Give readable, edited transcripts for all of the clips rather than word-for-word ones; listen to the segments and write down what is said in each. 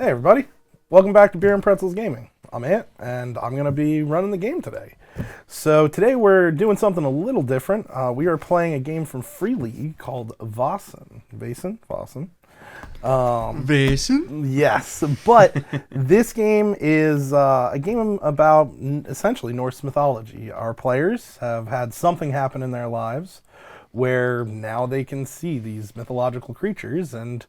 Hey everybody, welcome back to Beer and Pretzels Gaming. I'm Ant, and I'm going to be running the game today. So today we're doing something a little different. We are playing a game from Free League called Vaesen. Vaesen? Vaesen? Yes, but this game is a game about essentially Norse mythology. Our players have had something happen in their lives where now they can see these mythological creatures, and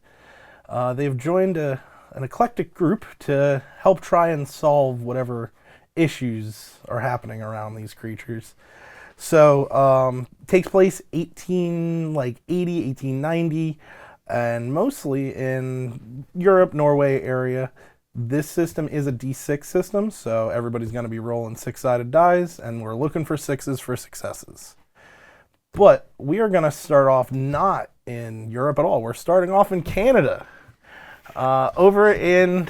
they've joined an eclectic group to help try and solve whatever issues are happening around these creatures. So takes place 1890, and mostly in Europe, Norway area. This system is a D6 system, so everybody's going to be rolling six-sided dice, and we're looking for sixes for successes. But we are going to start off not in Europe at all. We're starting off in Canada. Over in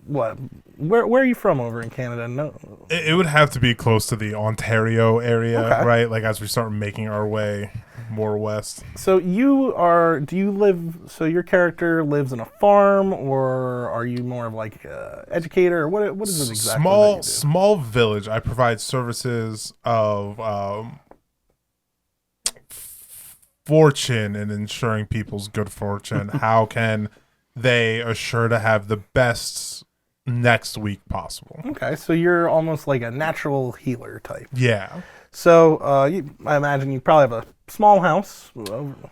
what? Where are you from over in Canada? No, It would have to be close to the Ontario area, Okay. right? Like as we start making our way more west. So do you live, so your character lives in a farm, or are you more of like an educator, or what is it exactly that you do? Small village. I provide services of fortune and ensuring people's good fortune. How can they assure to have the best next week possible? Okay, so you're almost like a natural healer type. Yeah. So I imagine you probably have a small house.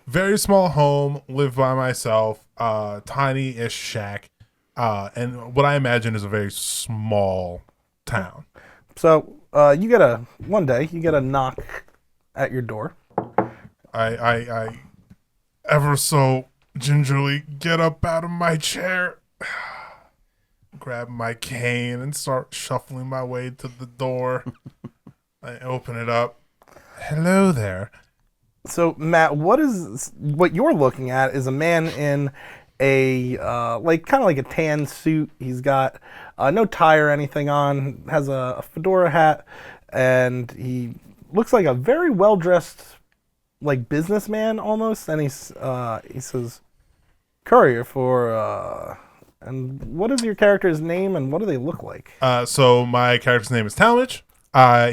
Very small home, live by myself, tiny-ish shack, and what I imagine is a very small town. So one day you get a knock at your door. I ever so gingerly get up out of my chair, grab my cane, and start shuffling my way to the door. I open it up. Hello there. So Matt, what you're looking at is a man in a kind of like a tan suit. He's got no tie or anything on, has a fedora hat, and he looks like a very well dressed like businessman almost. And he says, "Courier for." And what is your character's name, and what do they look like? So my character's name is Talmage.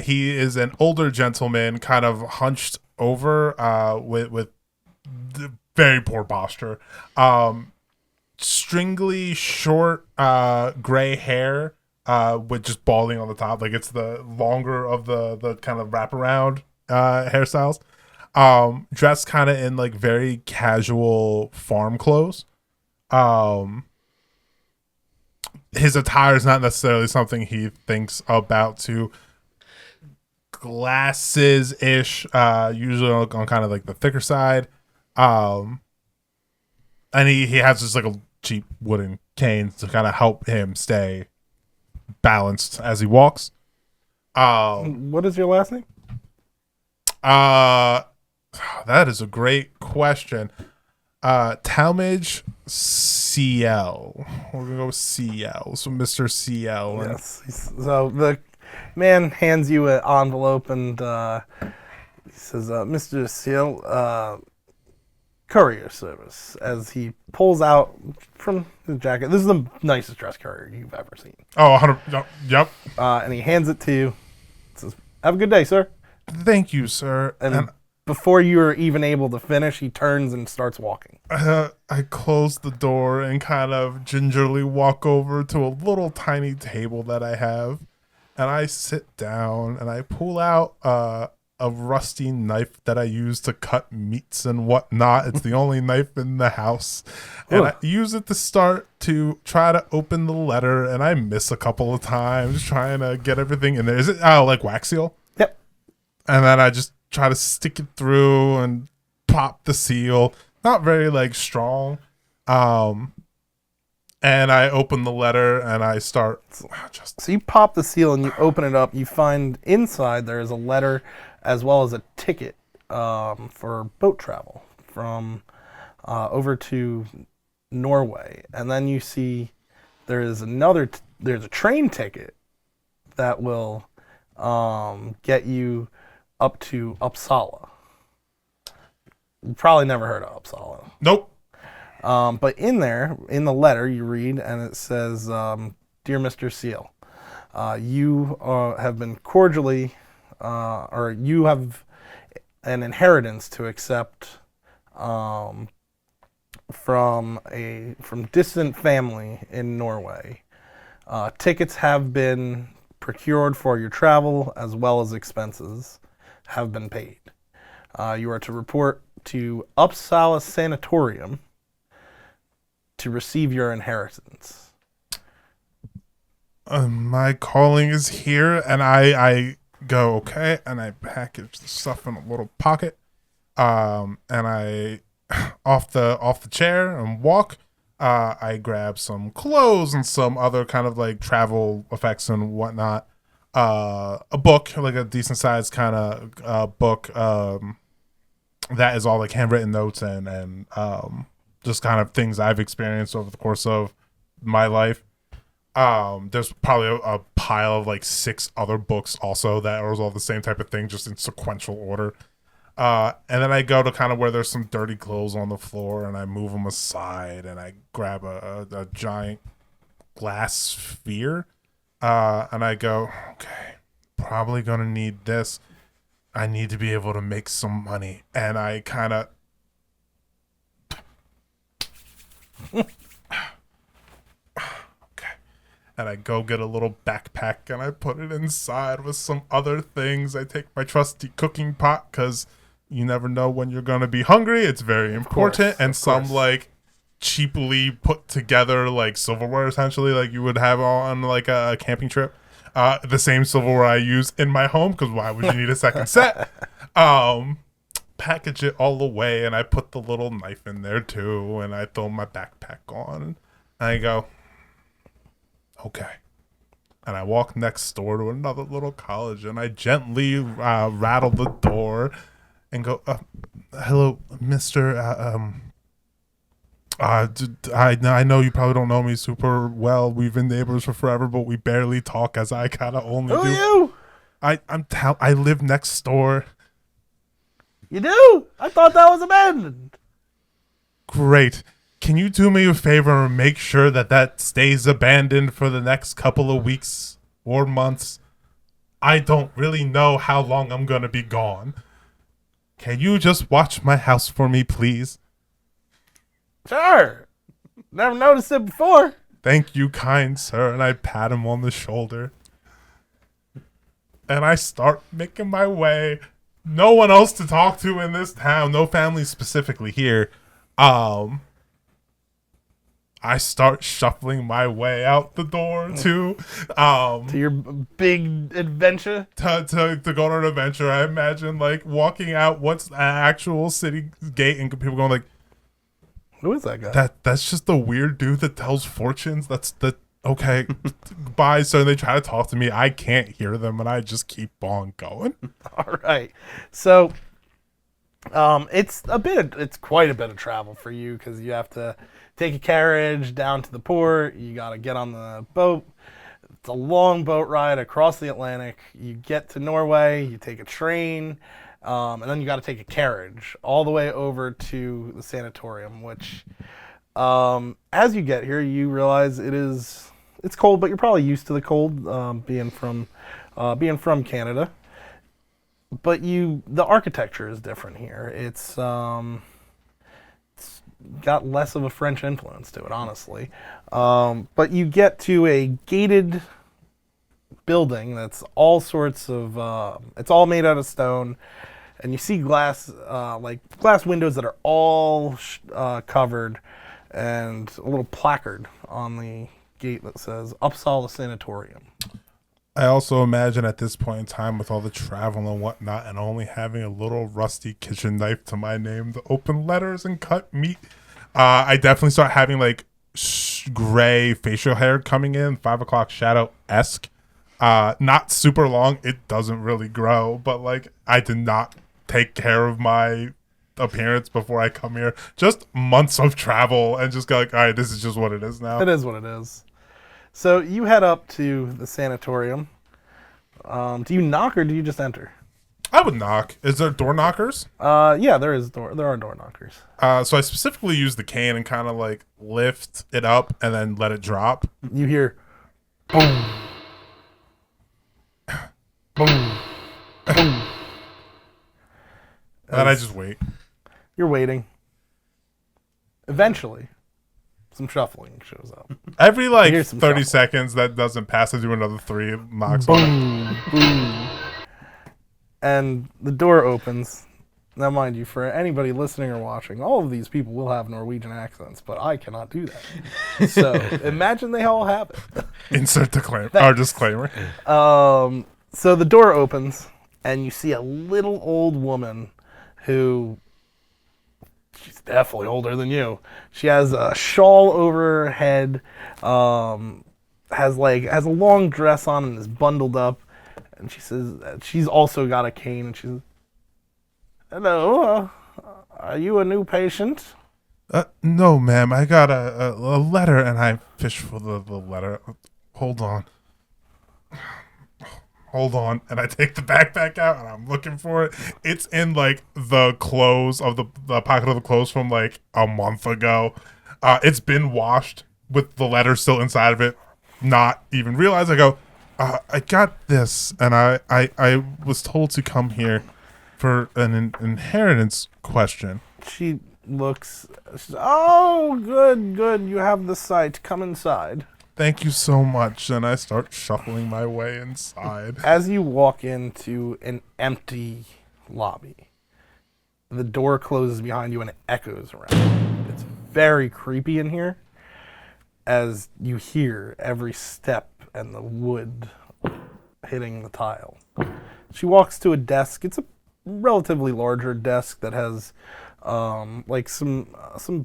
He is an older gentleman, kind of hunched over, with very poor posture. Stringly short, gray hair, with just balding on the top. Like it's the longer of the kind of wraparound hairstyles. Dressed kind of in like very casual farm clothes. His attire is not necessarily something he thinks about too. Glasses-ish, usually on kind of like the thicker side. And he has just like a cheap wooden cane to kind of help him stay balanced as he walks. What is your last name? That is a great question. Talmage CL. We're gonna go with CL. So Mr. CL. Yes. So the man hands you an envelope, and he says, "Mr. Seal, courier service." As he pulls out from his jacket, this is the nicest dressed courier you've ever seen. Oh, 100. Yep. And he hands it to you. Says, "Have a good day, sir." Thank you, sir. And before you are even able to finish, he turns and starts walking. I close the door and kind of gingerly walk over to a little tiny table that I have, and I sit down and I pull out a rusty knife that I use to cut meats and whatnot. It's the only knife in the house, and I use it to start to try to open the letter, and I miss a couple of times trying to get everything in there. Is it like wax seal? Yep. And then I just try to stick it through and pop the seal. Not very like strong. And I open the letter and I start just. So you pop the seal and you open it up. You find inside there is a letter as well as a ticket for boat travel from over to Norway. And then you see there's a train ticket that will get you up to Uppsala. You probably never heard of Uppsala. Nope. But in there, in the letter, you read, and it says, "Dear Mr. Seal, you have been cordially, or you have an inheritance to accept from distant family in Norway. Tickets have been procured for your travel, as well as expenses have been paid. You are to report to Uppsala Sanatorium to receive your inheritance." My calling is here, and I go, okay, and I package the stuff in a little pocket, and I off the chair and walk. I grab some clothes and some other kind of like travel effects and whatnot. A book, like a decent sized kind of book, that is all like handwritten notes and just kind of things I've experienced over the course of my life. There's probably a pile of like 6 other books also that are all the same type of thing, just in sequential order. And then I go to kind of where there's some dirty clothes on the floor, and I move them aside, and I grab a giant glass sphere, and I go, okay, probably gonna need this. I need to be able to make some money, and I kind of and I go get a little backpack and I put it inside with some other things. I take my trusty cooking pot because you never know when you're going to be hungry. It's very important. And some like cheaply put together like silverware, essentially, like you would have on like a camping trip. The same silverware I use in my home, because why would you need a second set? Package it all away, and I put the little knife in there too, and I throw my backpack on, and I go, okay. And I walk next door to another little college, and I gently rattle the door and go, hello, mister. I know you probably don't know me super well. We've been neighbors for forever, but we barely talk, as I kind of only do. Who are you? I live next door. You do? I thought that was abandoned. Great. Can you do me a favor and make sure that stays abandoned for the next couple of weeks or months? I don't really know how long I'm going to be gone. Can you just watch my house for me, please? Sure. Never noticed it before. Thank you, kind sir. And I pat him on the shoulder. And I start making my way. No one else to talk to in this town. No family specifically here. I start shuffling my way out the door to your big adventure. To go on an adventure. I imagine like walking out what's an actual city gate and people going like, who is that guy? That's just the weird dude that tells fortunes. Okay. Bye. So they try to talk to me. I can't hear them, and I just keep on going. All right. So it's quite a bit of travel for you, because you have to take a carriage down to the port. You got to get on the boat. It's a long boat ride across the Atlantic. You get to Norway. You take a train. And then you got to take a carriage all the way over to the sanatorium, which, as you get here, you realize it's cold, but you're probably used to the cold, being from Canada. But the architecture is different here. It's got less of a French influence to it, honestly. But you get to a gated building that's all sorts of, it's all made out of stone, and you see glass windows that are all covered, and a little placard on the gate that says Uppsala Sanatorium. I also imagine at this point in time, with all the travel and whatnot, and only having a little rusty kitchen knife to my name to open letters and cut meat, I definitely start having like gray facial hair coming in, 5 o'clock shadow-esque. Not super long. It doesn't really grow, but like I did not take care of my appearance before I come here. Just months of travel and just go like, all right, this is just what it is now. It is what it is. So you head up to the sanatorium. Do you knock or do you just enter? I would knock. Is there door knockers? Yeah, there are door knockers. So I specifically use the cane and kind of like lift it up and then let it drop. You hear boom, boom, boom. And I just wait. You're waiting. Eventually, some shuffling shows up. Every like 30 shuffling. seconds that doesn't pass, I do another 3 knocks on it. Boom, boom. And the door opens. Now, mind you, for anybody listening or watching, all of these people will have Norwegian accents, but I cannot do that. So imagine they all have it. Insert disclaimer. So the door opens, and you see a little old woman who, she's definitely older than you. She has a shawl over her head, has a long dress on and is bundled up. And she says she's also got a cane, and she says, "Hello, are you a new patient?" No, ma'am. I got a letter, and I fish for the letter. Hold on. And I take the backpack out, and I'm looking for it. It's in, like, the clothes of the pocket of the clothes from, like, a month ago. It's been washed with the letter still inside of it. Not even realize. I go, I got this, and I was told to come here for an inheritance question. She looks, she says, "Oh, good, you have the sight. Come inside." Thank you so much. And I start shuffling my way inside. As you walk into an empty lobby, the door closes behind you and it echoes around. It's very creepy in here as you hear every step and the wood hitting the tile. She walks to a desk. It's a relatively larger desk that has like some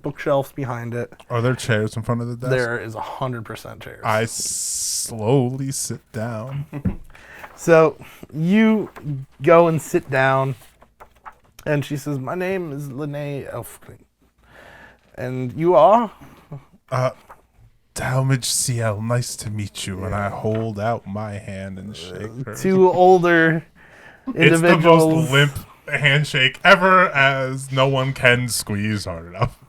bookshelves behind it. Are there chairs in front of the desk? There is 100% chairs. I slowly sit down. So you go and sit down, and she says, "My name is Linnea Elfkling. And you are?" Talmage CL, nice to meet you. And I hold out my hand and shake her. 2 older individuals. It's the most limp handshake ever, as no one can squeeze hard enough.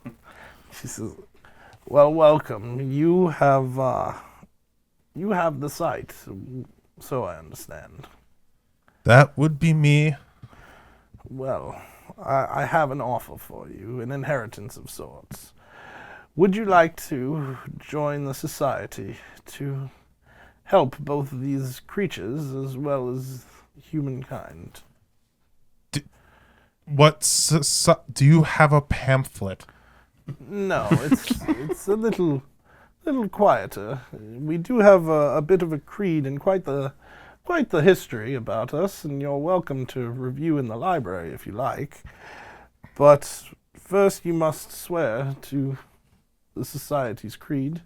She says, "Well, welcome. You have the sight, so I understand." That would be me. "Well, I have an offer for you, an inheritance of sorts. Would you like to join the society to help both of these creatures as well as humankind?" Do you have a pamphlet? "No, it's a little quieter. We do have a bit of a creed and quite the history about us, and you're welcome to review in the library if you like. But first you must swear to the society's creed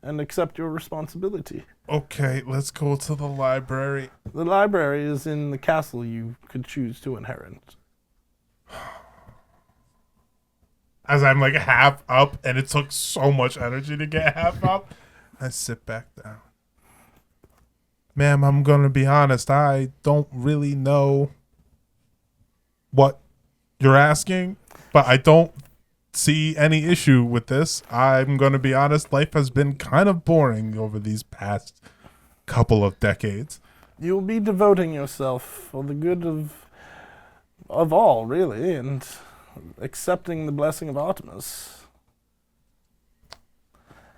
and accept your responsibility." Okay, let's go to the library. "The library is in the castle you could choose to inherit." As I'm like half up, and it took so much energy to get half up, I sit back down. Ma'am, I'm going to be honest. I don't really know what you're asking, but I don't see any issue with this. I'm going to be honest. Life has been kind of boring over these past couple of decades. "You'll be devoting yourself for the good of all, really, and accepting the blessing of Artemis."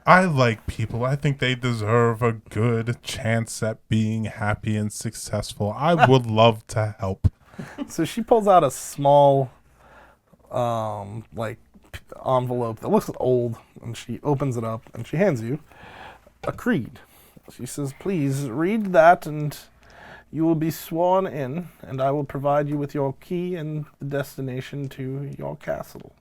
I like people. I think they deserve a good chance at being happy and successful. I would love to help. So she pulls out a small like envelope that looks old, and she opens it up and she hands you a creed. She says, "Please read that, and you will be sworn in, and I will provide you with your key and the destination to your castle."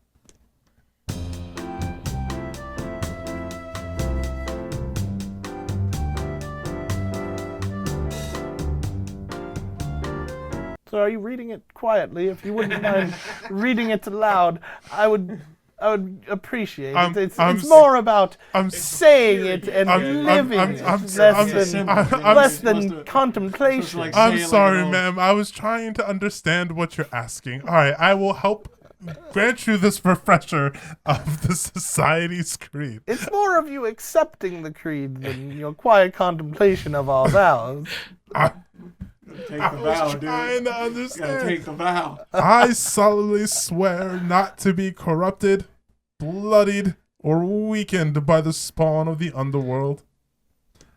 So are you reading it quietly? If you wouldn't mind reading it aloud, I would I would appreciate I'm- it. It's I'm more about I'm saying it and living it, less than contemplation. I'm sorry, ma'am. I was trying to understand what you're asking. All right, I will help grant you this refresher of the society's creed. It's more of you accepting the creed than your quiet contemplation of our vows. Take I the was vow, trying dude. to Gotta understand. take the vow. I solemnly swear not to be corrupted, bloodied, or weakened by the spawn of the underworld.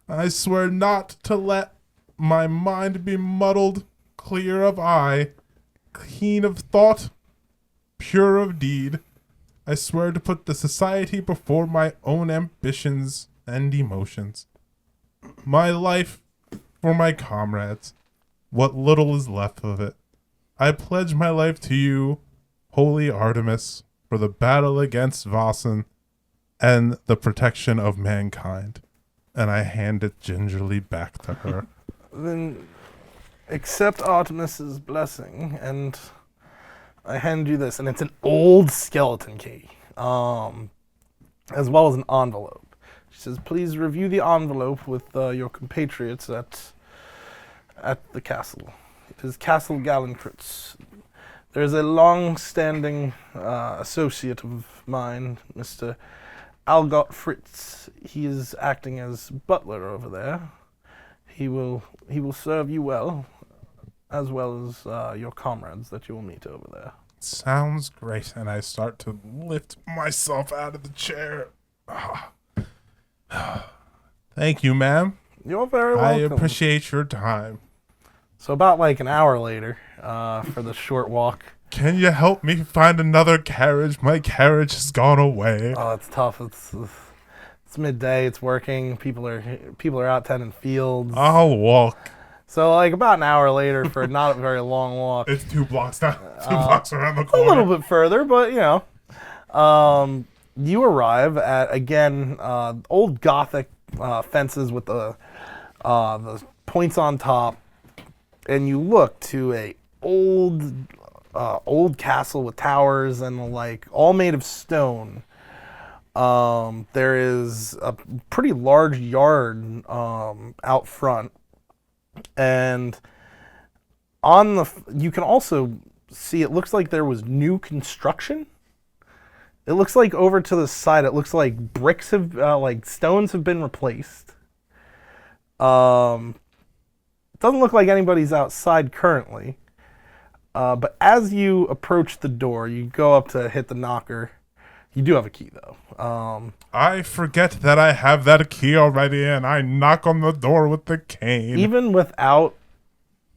I swear not to let my mind be muddled, clear of eye, keen of thought, pure of deed. I swear to put the society before my own ambitions and emotions. My life for my comrades, what little is left of it. I pledge my life to you, holy Artemis, for the battle against Vaesen and the protection of mankind. And I hand it gingerly back to her. Then accept Artemis's blessing, and I hand you this, and it's an old skeleton key, as well as an envelope. She says, "Please review the envelope with your compatriots at the castle. It is Castle Gallenkritz. There is a long-standing associate of mine, Mr. Algot Fritz. He is acting as butler over there. He will serve you well as your comrades that you will meet over there." Sounds great. And I start to lift myself out of the chair. Thank you, ma'am. You're very I welcome. appreciate your time. So about like an hour later, for the short walk. Can you help me find another carriage? My carriage has gone away. Oh, it's tough. It's midday. It's working. People are out tending fields. I'll walk. So like about an hour later, for not a very long walk. It's 2 blocks down, 2 blocks around the A corner. little bit further, but you know. You arrive at, again, old Gothic fences with the points on top, and you look to a old castle with towers and like all made of stone. There is a pretty large yard out front, and you can also see it looks like there was new construction. It looks like over to the side, it looks like bricks have, like stones have been replaced. Doesn't look like anybody's outside currently. But as you approach the door, you go up to hit the knocker. You do have a key though. I forget that I have that key already, and I knock on the door with the cane. Even without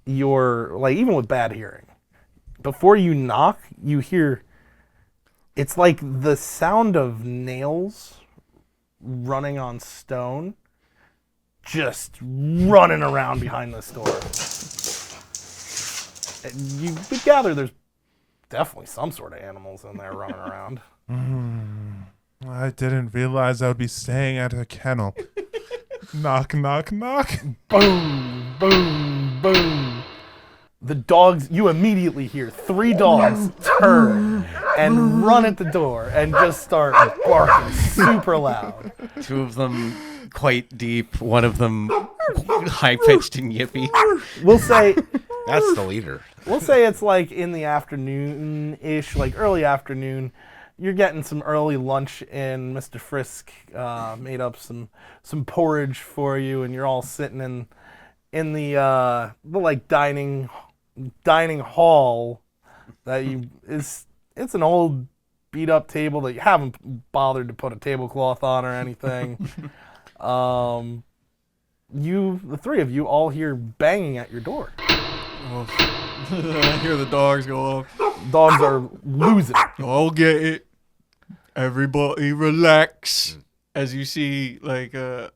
even with bad hearing, before you knock, you hear, it's like the sound of nails running on stone, just running around behind this door. And you gather there's definitely some sort of animals in there running around. I didn't realize I would be staying at a kennel. Knock, knock, knock. Boom, boom, boom. The dogs, you immediately hear 3 dogs turn and run at the door and just start barking super loud. 2 of them quite deep, one of them high-pitched and yippy. We'll say That's the leader. We'll say it's like in the afternoon-ish, like early afternoon. You're getting some early lunch in. Mr. Frisk made up some porridge for you, and you're all sitting in the like dining hall that it's an old beat up table that you haven't bothered to put a tablecloth on or anything. The 3 of you all hear banging at your door. I hear the dogs go off. Dogs are losing it. I'll get it. Everybody relax. As you see, like a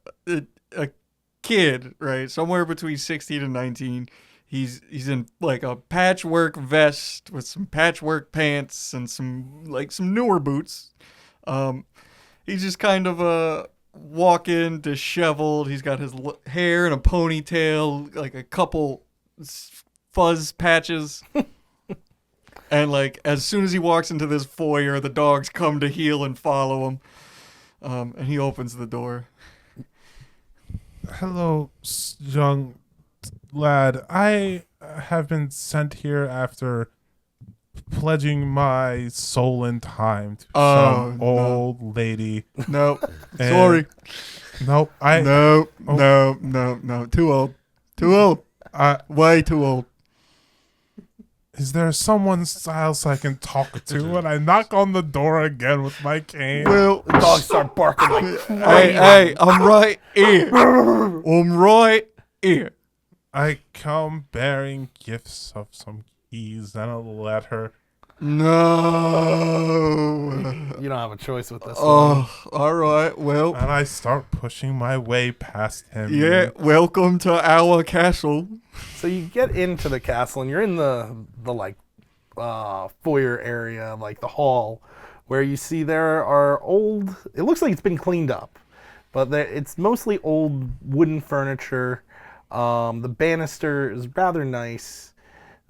kid, right, somewhere between 16 and 19. He's in like a patchwork vest with some patchwork pants and some newer boots. He's just kind of walking disheveled. He's got his hair in a ponytail, like a couple fuzz patches. And like as soon as he walks into this foyer, the dogs come to heel and follow him. And he opens the door. Hello, young lad. I have been sent here after pledging my soul and time to some no. old lady. Nope. And- Sorry. Nope. No. Too old. Too old. Way too old. Is there someone else I can talk to? And I knock on the door again with my cane. Well, The dogs start barking like hey, I'm right here. I'm right here. I come bearing gifts of some keys and a letter. No. You don't have a choice with this one. Oh, all right. Well, And I start pushing my way past him. yeah. Welcome to our castle. So you get into the castle and you're in the like foyer area, like the hall, where you see there are old. It looks like it's been cleaned up, but it's mostly old wooden furniture. The banister is rather nice.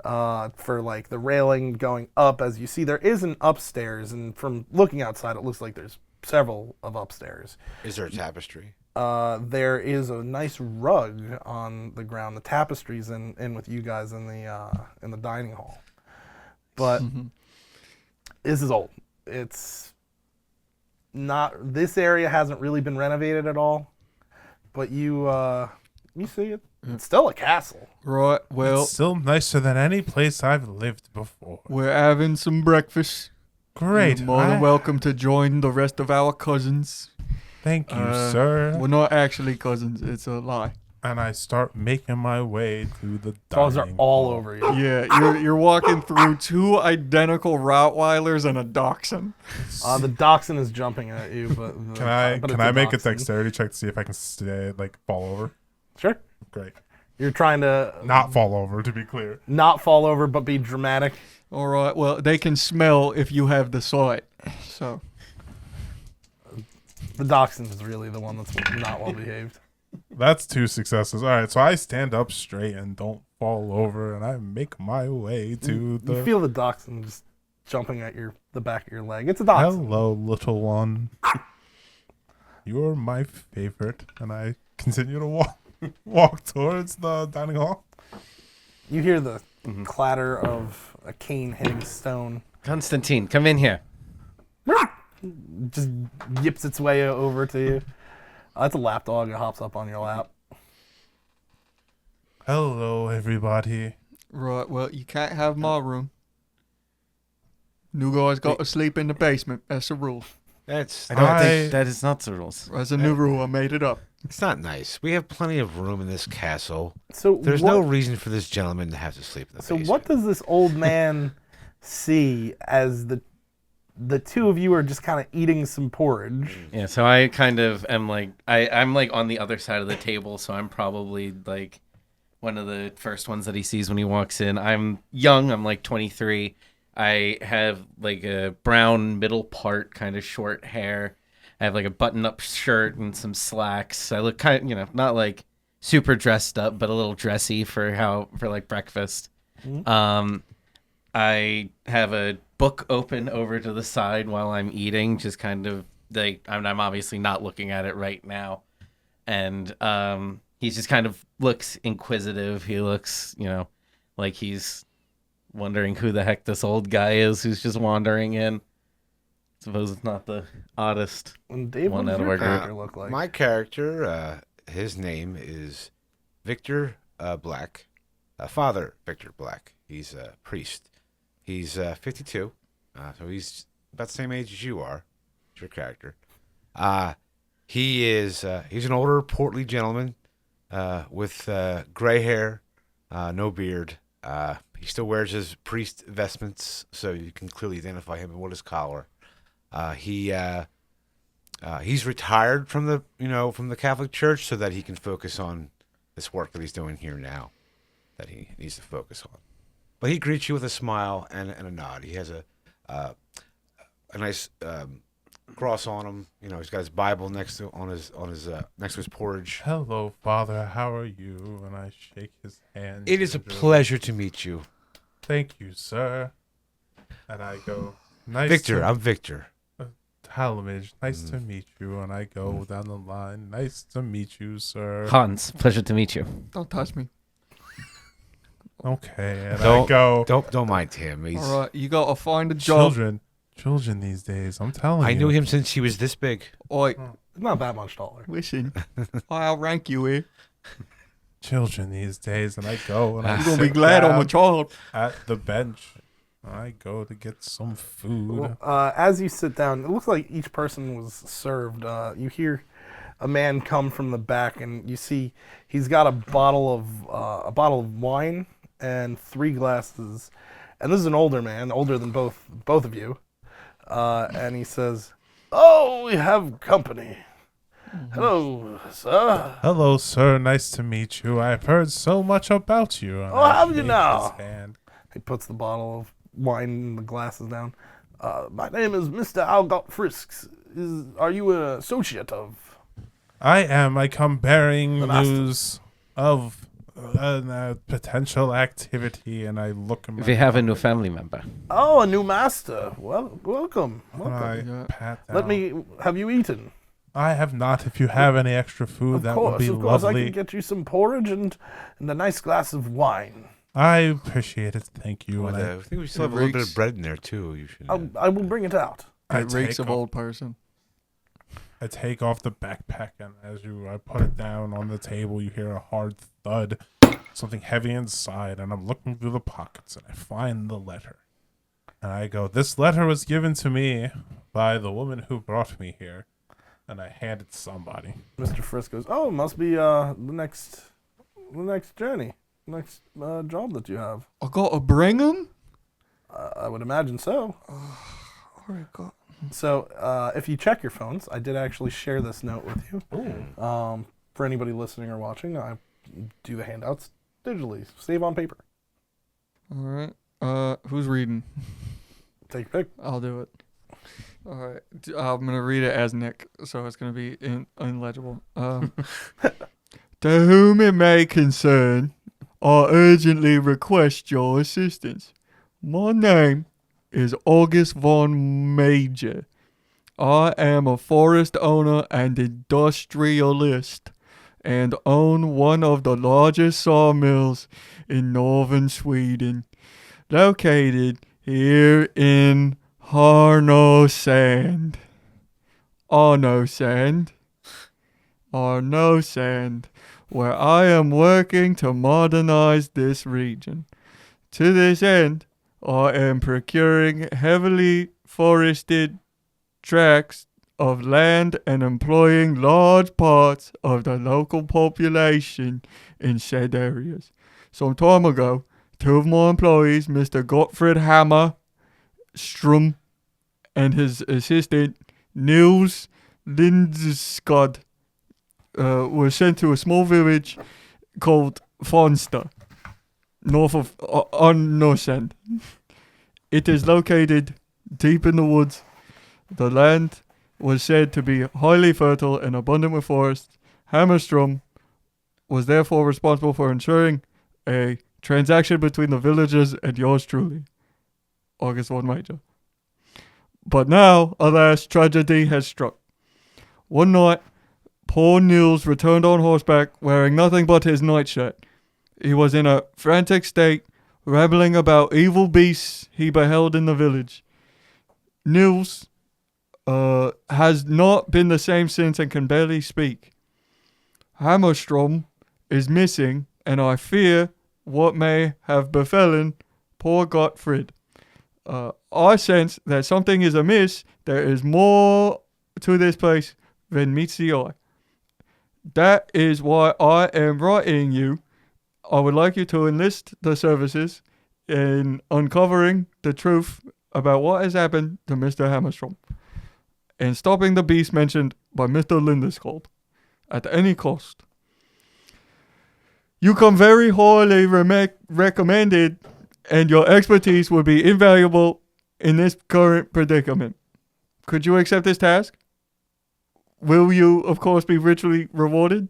For like the railing going up, as you see, there is an upstairs, and from looking outside, it looks like there's several of upstairs. Is there a tapestry? There is a nice rug on the ground. The tapestry's in with you guys in the dining hall, but this is old. It's not. This area hasn't really been renovated at all, but you see it. It's still a castle. Right. Well, It's still nicer than any place I've lived before. we're having some breakfast. Great. You're more than welcome to join the rest of our cousins. Thank you, We're sir. not actually cousins. It's a lie. And I start making my way to the Dogs are dining all hall. over you. Yeah, you're walking through two identical Rottweilers and a Dachshund. The dachshund is jumping at you, but Can I but can it's I make a dachshund. dexterity check to see if I can stay fall over? Sure. Great. You're trying to Not fall over, to be clear. not fall over, but be dramatic. All right. Well, they can smell if you have the sight. So The dachshund is really the one that's not well behaved. That's 2 successes. All right, so I stand up straight and don't fall over, and I make my way to You the. feel the dachshund just jumping at the back of your leg. It's a dachshund. Hello, little one. You're my favorite, and I continue to walk towards the dining hall. You hear the clatter of a cane hitting stone. Constantine, come in here. Just yips its way over to you. That's a lap dog. It hops up on your lap. Hello, everybody. right. Well, you can't have my room. New guy's got to sleep in the basement. That's the rule. That's I don't I- think that is not the rules. That's a new rule. I made it up. it's not nice. We have plenty of room in this castle. So There's what, no reason for this gentleman to have to sleep in the So basement. what does this old man see as the two of you are just kind of eating some porridge? Yeah, so I kind of am like I'm like on the other side of the table, so I'm probably like one of the first ones that he sees when he walks in. I'm young, I'm like 23. I have like a brown middle part, kind of short hair. I have like a button-up shirt and some slacks. I look kind of, not like super dressed up, but a little dressy for like breakfast. I have a book open over to the side while I'm eating, just kind of like I'm obviously not looking at it right now, and he just kind of looks inquisitive. He looks, like he's wondering who the heck this old guy is who's just wandering in. Suppose it's not the oddest. And Dave, what One does out of your our group. character look like? My character, his name is Victor Black. Father Victor Black. He's a priest. He's 52, so he's about the same age as you are. Your character. He's an older, portly gentleman with gray hair, no beard. He still wears his priest vestments, so you can clearly identify him with his collar. He's retired from the Catholic Church so that he can focus on this work that he's doing here now, that he needs to focus on. But he greets you with a smile and a nod. He has a nice cross on him. He's got his Bible next to his porridge. Hello, Father. How are you? And I shake his hand. It is a gingerly. pleasure to meet you. Thank you, sir. And I go, nice. Victor, I'm Victor. Talmage, nice to meet you. And I go down the line, nice to meet you, sir. Hans, pleasure to meet you. Don't touch me. Okay, and I Don't go, don't mind him. He's, All right, you gotta find a job. children these days. I'm telling you. I knew him since he was this big. Oi, Not that much taller. listen, I'll rank you here. Children these days, and I go and I You're gonna be sit glad I'm a down child. at the bench. I go to get some food. Well, as you sit down, it looks like each person was served. You hear a man come from the back, and you see he's got a bottle of wine and 3 glasses. And this is an older man, older than both of you. And he says, "Oh, we have company. Hello, sir. Hello, sir. Nice to meet you. I've heard so much about you. And Oh, I how do you shake know? his hand. He puts the bottle of wine and the glasses down. My name is Mr. Algot Frisks. Are you an associate of? I am. I come bearing The master. news of potential activity, and I look at my We have a new family member. Oh, a new master. Well, welcome. and Welcome. I Yeah. pat down. Let me. Have you eaten? I have not. If you have any extra food, Of that course, would be of course. I lovely. can get you some porridge and a nice glass of wine. I appreciate it. Thank you. With, And I think we still have a little bit of bread in there too. You should. I will bring it out. I It reeks take of off- old person. I take off the backpack, and I put it down on the table, you hear a hard thud, something heavy inside, and I'm looking through the pockets, and I find the letter. And I go, "This letter was given to me by the woman who brought me here," and I hand it to somebody. Mr. Frisk goes, "Oh, it must be the next journey, next job that you have." I gotta bring him. I would imagine so. Alright, go. So, if you check your phones, I did actually share this note with you. For anybody listening or watching, I do the handouts digitally. Save on paper. All right. Who's reading? Take your pick. I'll do it. All right. I'm gonna read it as Nick, so it's gonna be illegible. To whom it may concern, I urgently request your assistance. My name is August von Major. I am a forest owner and industrialist, and own one of the largest sawmills in northern Sweden, located here in Arnosand, where I am working to modernize this region. To this end, I am procuring heavily forested tracts of land and employing large parts of the local population in said areas. Some time ago, 2 of my employees, Mr. Gottfried Hammer Strum and his assistant, Niels Lindskod, were sent to a small village called Fonster, north of Arnosand. It is located deep in the woods. The land was said to be highly fertile and abundant with forests. Hammerstrom was therefore responsible for ensuring a transaction between the villagers and yours truly, August 1 Major. But now, alas, tragedy has struck. One night, poor Niels returned on horseback, wearing nothing but his nightshirt. He was in a frantic state, rambling about evil beasts he beheld in the village. Niels has not been the same since and can barely speak. Hammerstrom is missing, and I fear what may have befallen poor Gottfried. I sense that something is amiss. There is more to this place than meets the eye. That is why I am writing you. I would like you to enlist the services in uncovering the truth about what has happened to Mr. Hammerstrom and stopping the beast mentioned by Mr. Lindeskold at any cost. You come very highly recommended, and your expertise will be invaluable in this current predicament. Could you accept this task? Will you, of course, be richly rewarded?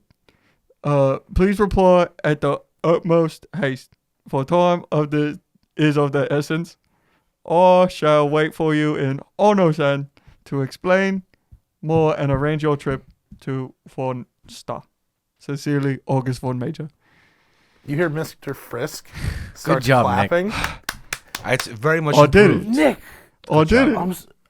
Please reply at the utmost haste, for time is of the essence. I shall wait for you in Ono-san to explain more and arrange your trip to Von Star. Sincerely, August Von Major. You hear Mr. Frisk start job, Nick. clapping. It's very much I did improved. Nick, I did it.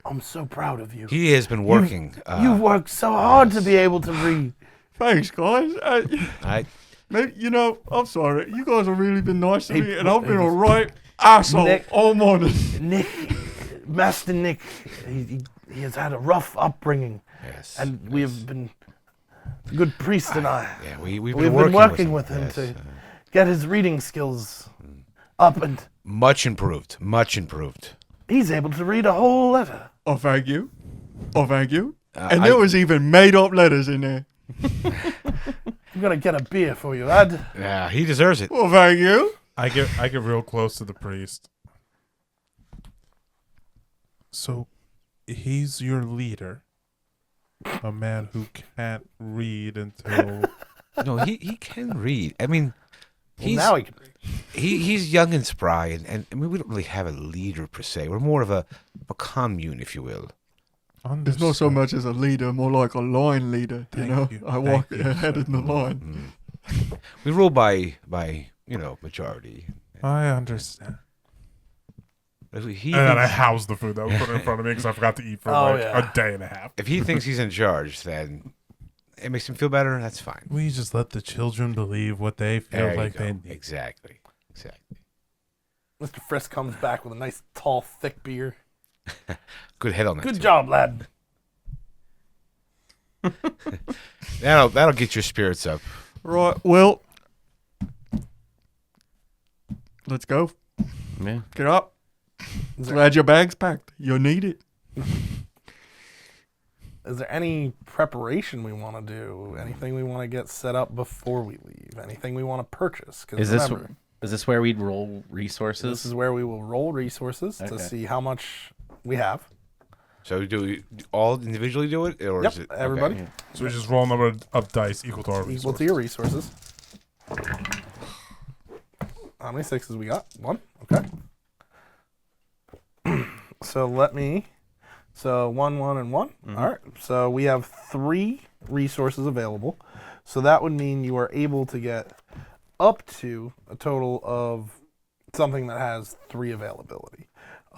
I'm so proud of you. He has been working. You worked so hard to be able to read. Thanks, guys. I, Maybe, I'm sorry. You guys have really been nice to Hey, me, and I've been a right asshole Nick. all morning. Nick, Master Nick, he has had a rough upbringing, yes. and we have been, good priest and I, Yeah, we've we've been been working with him yes, to get his reading skills up, and much improved. Much improved. he's able to read a whole letter. Oh, thank you. Oh, thank you. And I- there was even made-up letters in there. I'm gonna get a beer for you, lad. Yeah, he deserves it. Oh, thank you. I get real close to the priest. So, he's your leader, a man who can't read until. No, he can read. I mean, Well, he's now he can read. he's young and spry, and I mean, we don't really have a leader per se. We're more of a commune, if you will. It's not so much as a leader, more like a line leader, Thank you. I walk Thank you, ahead sir. in the line. We rule by majority. I understand. If he And then I thinks, house the food that was put in front of me because I forgot to eat for Oh, like yeah. a day and a half. if he thinks he's in charge, then it makes him feel better. That's fine. We just let the children believe what they feel There like you they go. need. Exactly. Mr. Frisk comes back with a nice, tall, thick beer. Good head on that. Good too. job, lad. That'll get your spirits up. Right, well, let's go. Yeah. Get up. Is there, Glad your bag's packed. You'll need it. is there any preparation we want to do? Anything we want to get set up before we leave? Anything we want to purchase? 'Cause Is this remember, is this where we'd roll resources? this is where we will roll resources to Okay. see how much we have. So do we all individually do it, or Yep, is it everybody. Okay. So we just roll a number of dice equal to our Equal resources. to your resources. How many sixes we got? One? Okay. So one, and one. All right. So we have 3 resources available. So that would mean you are able to get up to a total of something that has 3 availability.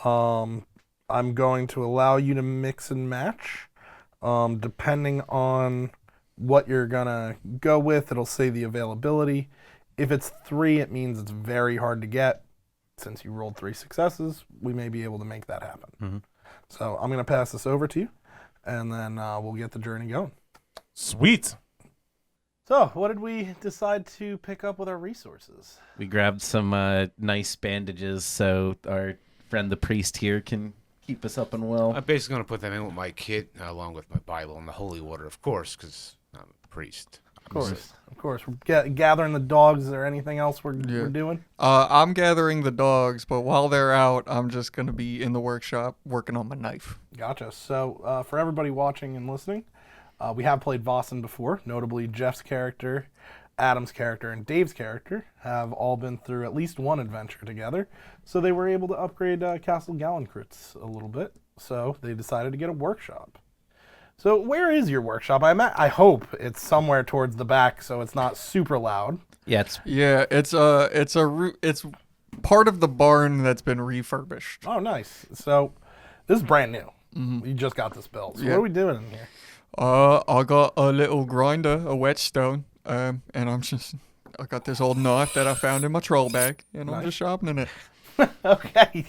I'm going to allow you to mix and match. Depending on what you're gonna go with, it'll say the availability. If it's 3, it means it's very hard to get. Since you rolled 3 successes, we may be able to make that happen. Mm-hmm. So I'm gonna pass this over to you, and then we'll get the journey going. Sweet. So, what did we decide to pick up with our resources? We grabbed some nice bandages so our friend the priest here can keep us up and well. I'm basically going to put them in with my kit, along with my Bible and the holy water, of course, because I'm a priest. Of course. We're gathering the dogs. Is there anything else we're doing? I'm gathering the dogs, but while they're out, I'm just going to be in the workshop working on my knife. Gotcha. So, for everybody watching and listening, we have played Vaesen before. Notably, Jeff's character, Adam's character, and Dave's character have all been through at least one adventure together. So they were able to upgrade Castle Gallencritz a little bit. So they decided to get a workshop. So where is your workshop? I hope it's somewhere towards the back, so it's not super loud. Yeah, it's Yeah, it's part of the barn that's been refurbished. Oh, nice. So this is brand new. You just got this built. So Yeah. what are we doing in here? I got a little grinder, a whetstone, and I got this old knife that I found in my troll bag, and I'm just sharpening it. Okay.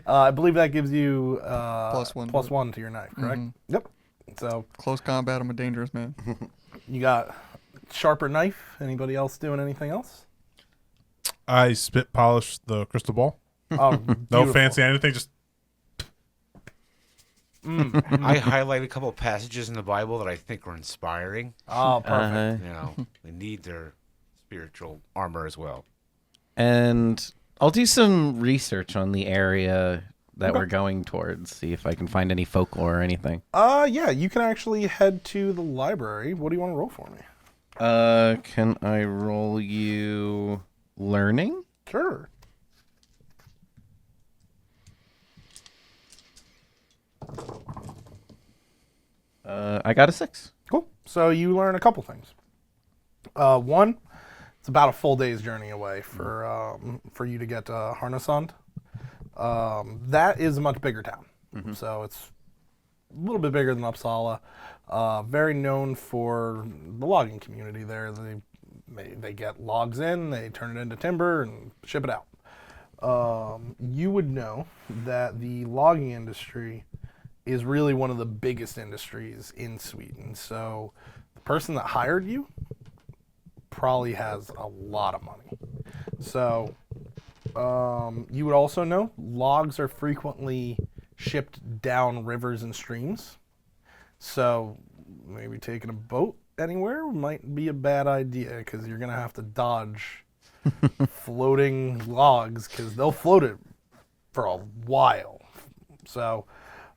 I believe that gives you one. plus 1 to your knife, correct? Yep. So Close combat, I'm a dangerous man. you got sharper knife. Anybody else doing anything else? I spit polish the crystal ball. Oh, No beautiful. fancy anything, just I highlight a couple of passages in the Bible that I think are inspiring. Oh, perfect. You know, they need their spiritual armor as well. and I'll do some research on the area that we're going towards, see if I can find any folklore or anything. Yeah, you can actually head to the library. What do you want to roll for me? Can I roll you learning? Sure. I got a 6. Cool. So you learn a couple things. One, it's about a full day's journey away for you to get to Harnessand. That is a much bigger town. So it's a little bit bigger than Uppsala. Very known for the logging community there. They get logs in, they turn it into timber and ship it out. You would know that the logging industry is really one of the biggest industries in Sweden. So the person that hired you probably has a lot of money. So you would also know logs are frequently shipped down rivers and streams. So maybe taking a boat anywhere might be a bad idea because you're going to have to dodge floating logs because they'll float it for a while. So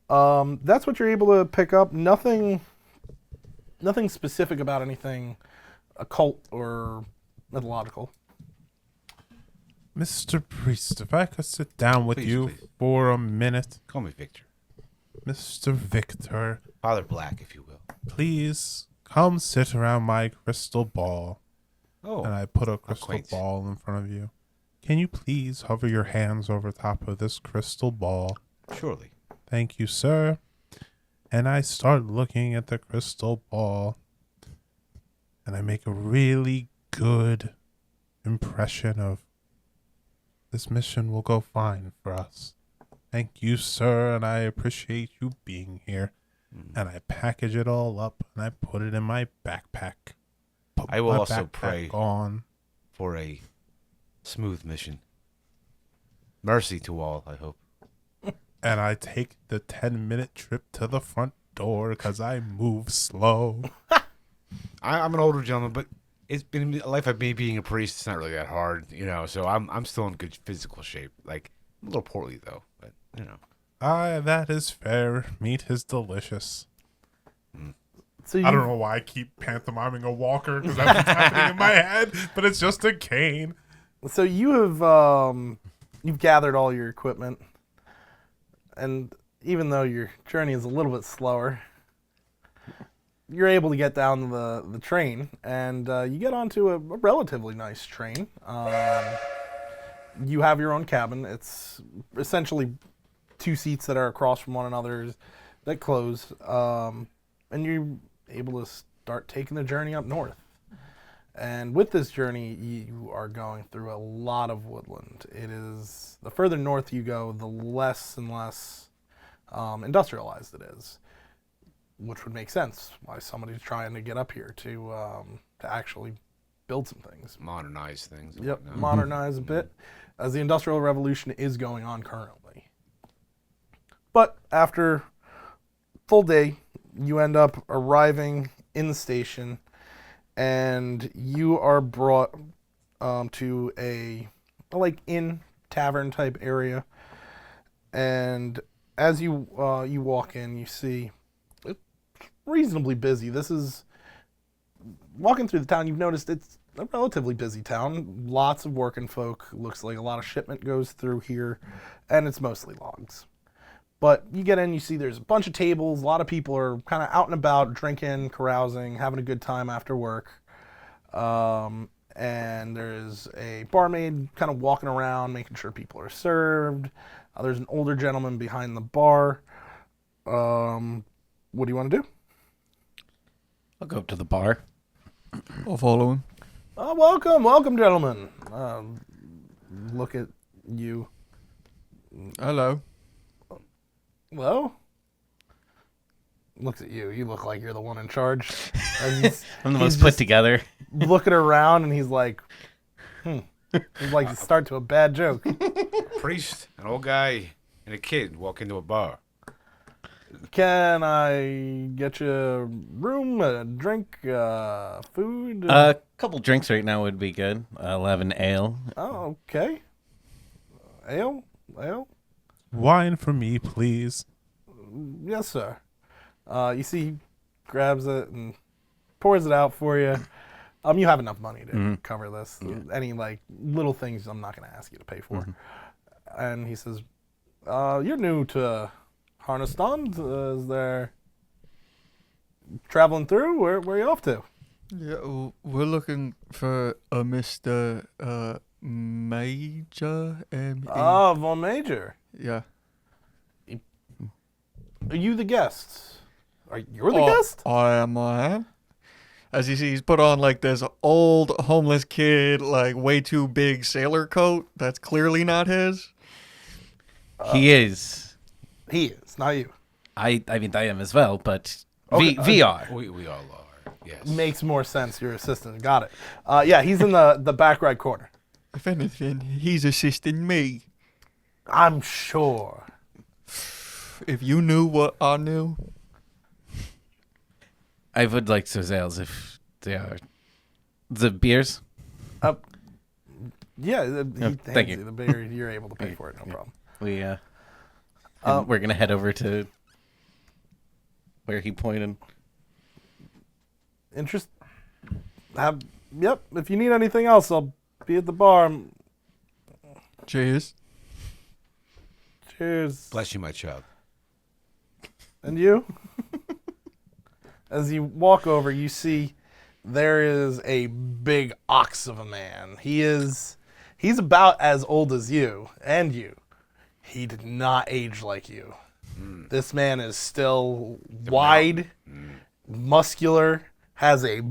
that's what you're able to pick up. Nothing specific about anything occult or mythological. Mr. Priest, if I could sit down with Please, you please. for a minute. Call me Victor. Mr. Victor, Father Black, if you will. please come sit around my crystal ball. Oh, And I put a crystal quaint. ball in front of you. Can you please hover your hands over top of this crystal ball? surely. Thank you, sir. And I start looking at the crystal ball. And I make a really good impression of this mission will go fine for us. Thank you, sir, and I appreciate you being here. And I package it all up and I put it in my backpack. Put I will my also backpack pray. on. For a smooth mission. Mercy to all, I hope. And I take the 10-minute trip to the front door because I move slow. I'm an older gentleman, but it's been a life of me being a priest. It's not really that hard, so I'm still in good physical shape. Like, I'm a little portly, though, but, That is fair. Meat is delicious. So I don't know why I keep pantomiming a walker because that's what's happening in my head, but it's just a cane. So you have you've gathered all your equipment, and even though your journey is a little bit slower, you're able to get down to the train, and you get onto a relatively nice train. You have your own cabin. It's essentially 2 seats that are across from one another that close, and you're able to start taking the journey up north. And with this journey, you are going through a lot of woodland. It is, the further north you go, the less and less industrialized it is, which would make sense why somebody's trying to get up here to actually build some things. modernize things. and Yep, whatnot. modernize a bit, as the Industrial Revolution is going on currently. But after full day, you end up arriving in the station, and you are brought to a inn tavern type area. And as you walk in, you see it's reasonably busy. This is walking through the town. You've noticed it's a relatively busy town. Lots of working folk. Looks like a lot of shipment goes through here, and it's mostly logs. But you get in, you see there's a bunch of tables. A lot of people are kind of out and about, drinking, carousing, having a good time after work. And there's a barmaid kind of walking around, making sure people are served. There's an older gentleman behind the bar. What do you want to do? I'll go up to the bar. I'll follow him. Welcome, gentlemen. Look at you. Hello. Hello? Looks at you. You look like you're the one in charge. And he's I'm the he's most put just together. looking around, and he's like, He's like to start to a bad joke. Priest, an old guy, and a kid walk into a bar. Can I get you a room, a drink, food? A couple drinks right now would be good. I'll have an ale. Oh, okay. Ale? Wine for me, please. Yes, sir. You see, he grabs it and pours it out for you. You have enough money to cover this. Any little things I'm not going to ask you to pay for. And he says, "You're new to Harnesston. Is there traveling through? Where are you off to? Yeah, we're looking for a Mr. Major M. Ah, Von Major. Yeah. Are you the guest? You're the guest? I am. As you see, he's put on like this old homeless kid, like way too big sailor coat. That's clearly not his. He is. He is, not you. I mean, I am as well, but Okay, VR. We all are. Yes. Makes more sense. Your assistant. Got it. Yeah, he's in the back right corner. If anything, he's assisting me. I'm sure. If you knew what I knew. I would like those ales if they are the beers. Yeah, he thank hands you. the beer. You're able to pay for it. No problem. We and we're gonna head over to where he pointed. Interest? Yep. If you need anything else, I'll be at the bar. Cheers. Cheers. Bless you, my child. And you? As you walk over, you see there is a big ox of a man. He's about as old as you and you. He did not age like you. This man is still wide, muscular, has a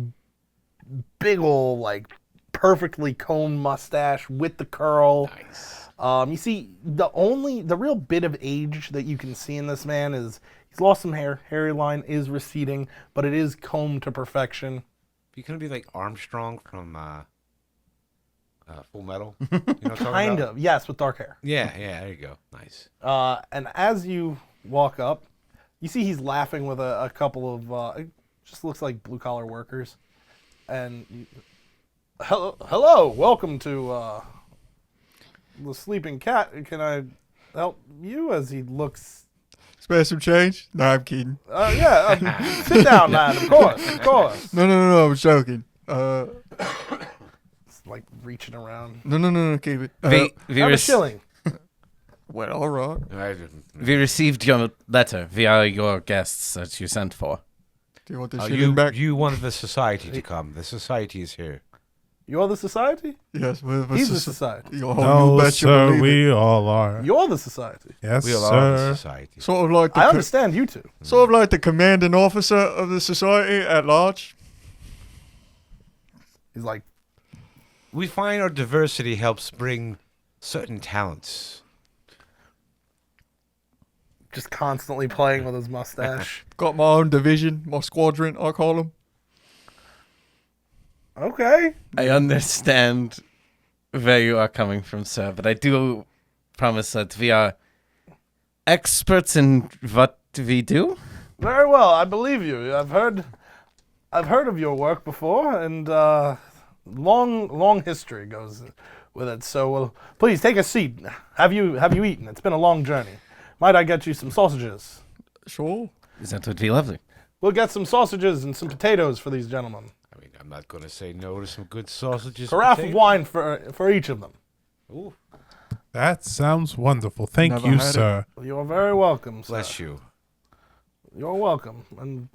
big old, like, perfectly combed mustache with the curl. Nice. You see, the real bit of age that you can see in this man is he's lost some hair. Hairy line is receding, but it is combed to perfection. You gonna be like Armstrong from Full Metal? You know what I'm talking Kind about? of, yes, with dark hair. Yeah, there you go. Nice. And as you walk up, you see he's laughing with a couple of, it just looks like blue-collar workers. And, hello, welcome to the Sleeping Cat. Can I help you? As he looks... Spare some change? No, I'm kidding. Sit down, man, of course. No, I was joking. It's like reaching around. No, keep it. Have a shilling. Well, all right. We received your letter. We are your guests that you sent for. Do you want the shilling back? You wanted the society to come. The society is here. You're the society? Yes, He's the society. No, sir, we all are. You're the society. Yes, We all are the sir. society. Sort of like the I understand you two. sort of like the commanding officer of the society at large. He's like, We find our diversity helps bring certain talents. just constantly playing with his mustache. Got my own division, my squadron, I call them. Okay. I understand where you are coming from, sir, but I do promise that we are experts in what we do. Very well. I believe you. I've heard of your work before, and long history goes with it. So, well, please take a seat. Have you eaten? It's been a long journey. Might I get you some sausages? Sure. Is that would be lovely? We'll get some sausages and some potatoes for these gentlemen. I mean, I'm not going to say no to some good sausages. Carafe of wine for each of them. Ooh, That sounds wonderful. Thank Never you, had it. sir. You're very welcome, sir. bless you. You're welcome. And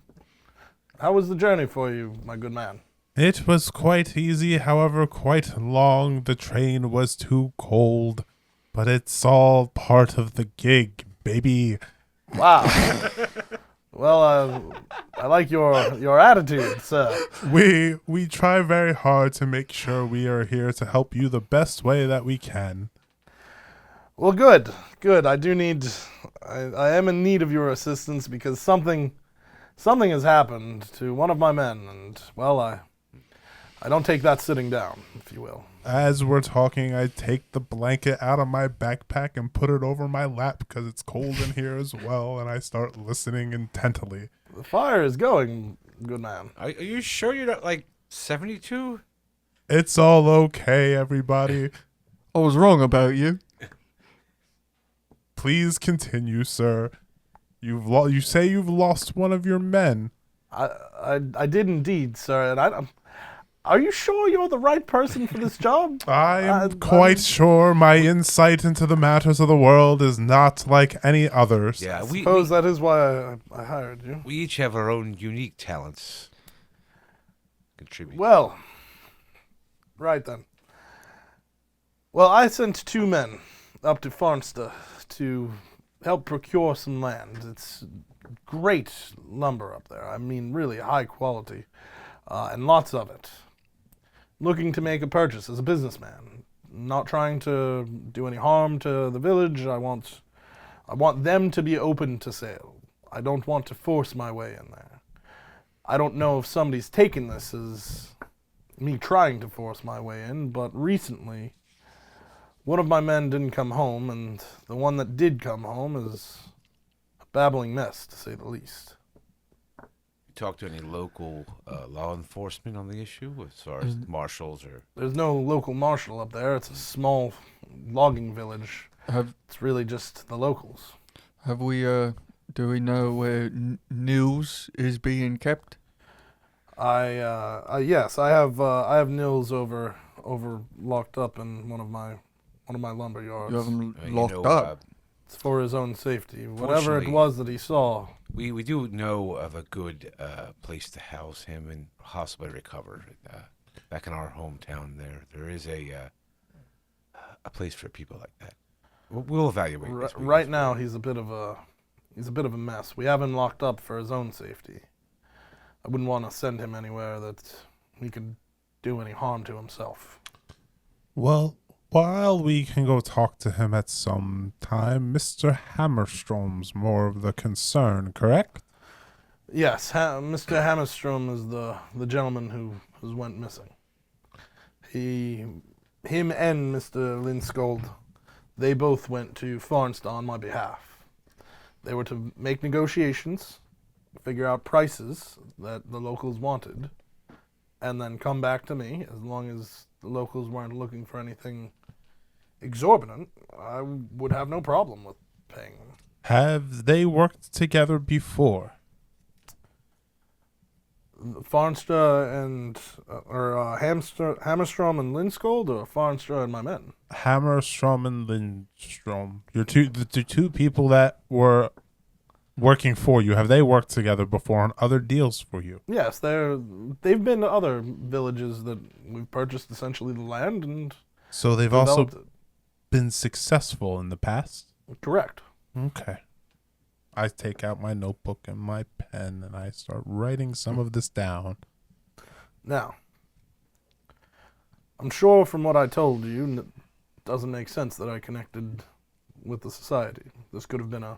how was the journey for you, my good man? It was quite easy, however, quite long. The train was too cold, but it's all part of the gig, baby. Wow. Well, I like your attitude, sir. We try very hard to make sure we are here to help you the best way that we can. Well, good. I do need. I am in need of your assistance because something has happened to one of my men, and well, I don't take that sitting down, if you will. As we're talking, I take the blanket out of my backpack and put it over my lap because it's cold in here as well, and I start listening intently. The fire is going, good man. Are you sure you're not like 72? It's all okay, everybody. I was wrong about you. Please continue, sir. You say you've lost one of your men. I did indeed, sir, and Are you sure you're the right person for this job? I am quite sure my insight into the matters of the world is not like any others. Yeah, I we suppose that is why I hired you. we each have our own unique talents. Contribute. Well, right then. Well, I sent 2 men up to Farnsta to help procure some land. It's great lumber up there. I mean, really high quality, and lots of it. Looking to make a purchase as a businessman. Not trying to do any harm to the village. I want them to be open to sale. I don't want to force my way in there. I don't know if somebody's taken this as me trying to force my way in, but recently one of my men didn't come home, and the one that did come home is a babbling mess, to say the least. Talk to any local law enforcement on the issue as far as marshals or... There's no local marshal up there. It's a small logging village. It's really just the locals. Have we, do we know where news is being kept? Yes, I have Nils over locked up in one of my lumber yards. You have them you locked know, up? It's for his own safety. Whatever it Fortunately- was that he saw. We do know of a good place to house him and possibly recover. Back in our hometown, there is a place for people like that. We'll evaluate. this. Right now, he's a bit of a mess. We have him locked up for his own safety. I wouldn't want to send him anywhere that he could do any harm to himself. Well, while we can go talk to him at some time, Mr. Hammerstrom's more of the concern, correct? Yes, Mr. Hammerstrom is the gentleman who went missing. Him and Mr. Lindskold, they both went to Farnsta on my behalf. They were to make negotiations, figure out prices that the locals wanted, and then come back to me. As long as the locals weren't looking for anything exorbitant, I would have no problem with paying them. Have they worked together before? Farnstra and Hammerstrom and Lindskold, or Farnstra and my men? Hammerstrom and Lindstrom. The two people that were working for you, have they worked together before on other deals for you? Yes, they've been to other villages that we've purchased essentially the land and So they've also developed been successful in the past? it. Correct. Okay. I take out my notebook and my pen and I start writing some of this down. Now, I'm sure from what I told you, it doesn't make sense that I connected with the society. This could have been a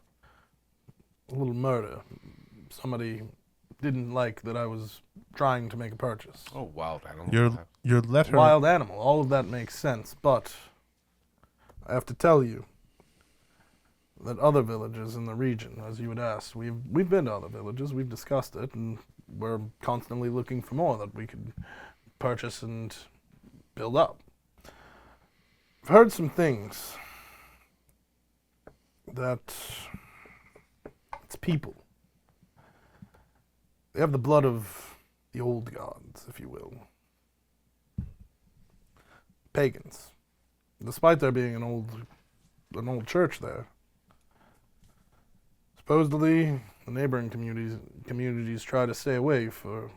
little murder. Somebody didn't like that I was trying to make a purchase. Oh, wild animal. Your letter... Wild animal, all of that makes sense, but I have to tell you that other villages in the region, as you had asked, we've been to other villages, we've discussed it, and we're constantly looking for more that we could purchase and build up. I've heard some things that it's people. They have the blood of the old gods, if you will. Pagans. Despite there being an old church there, supposedly the neighboring communities try to stay away due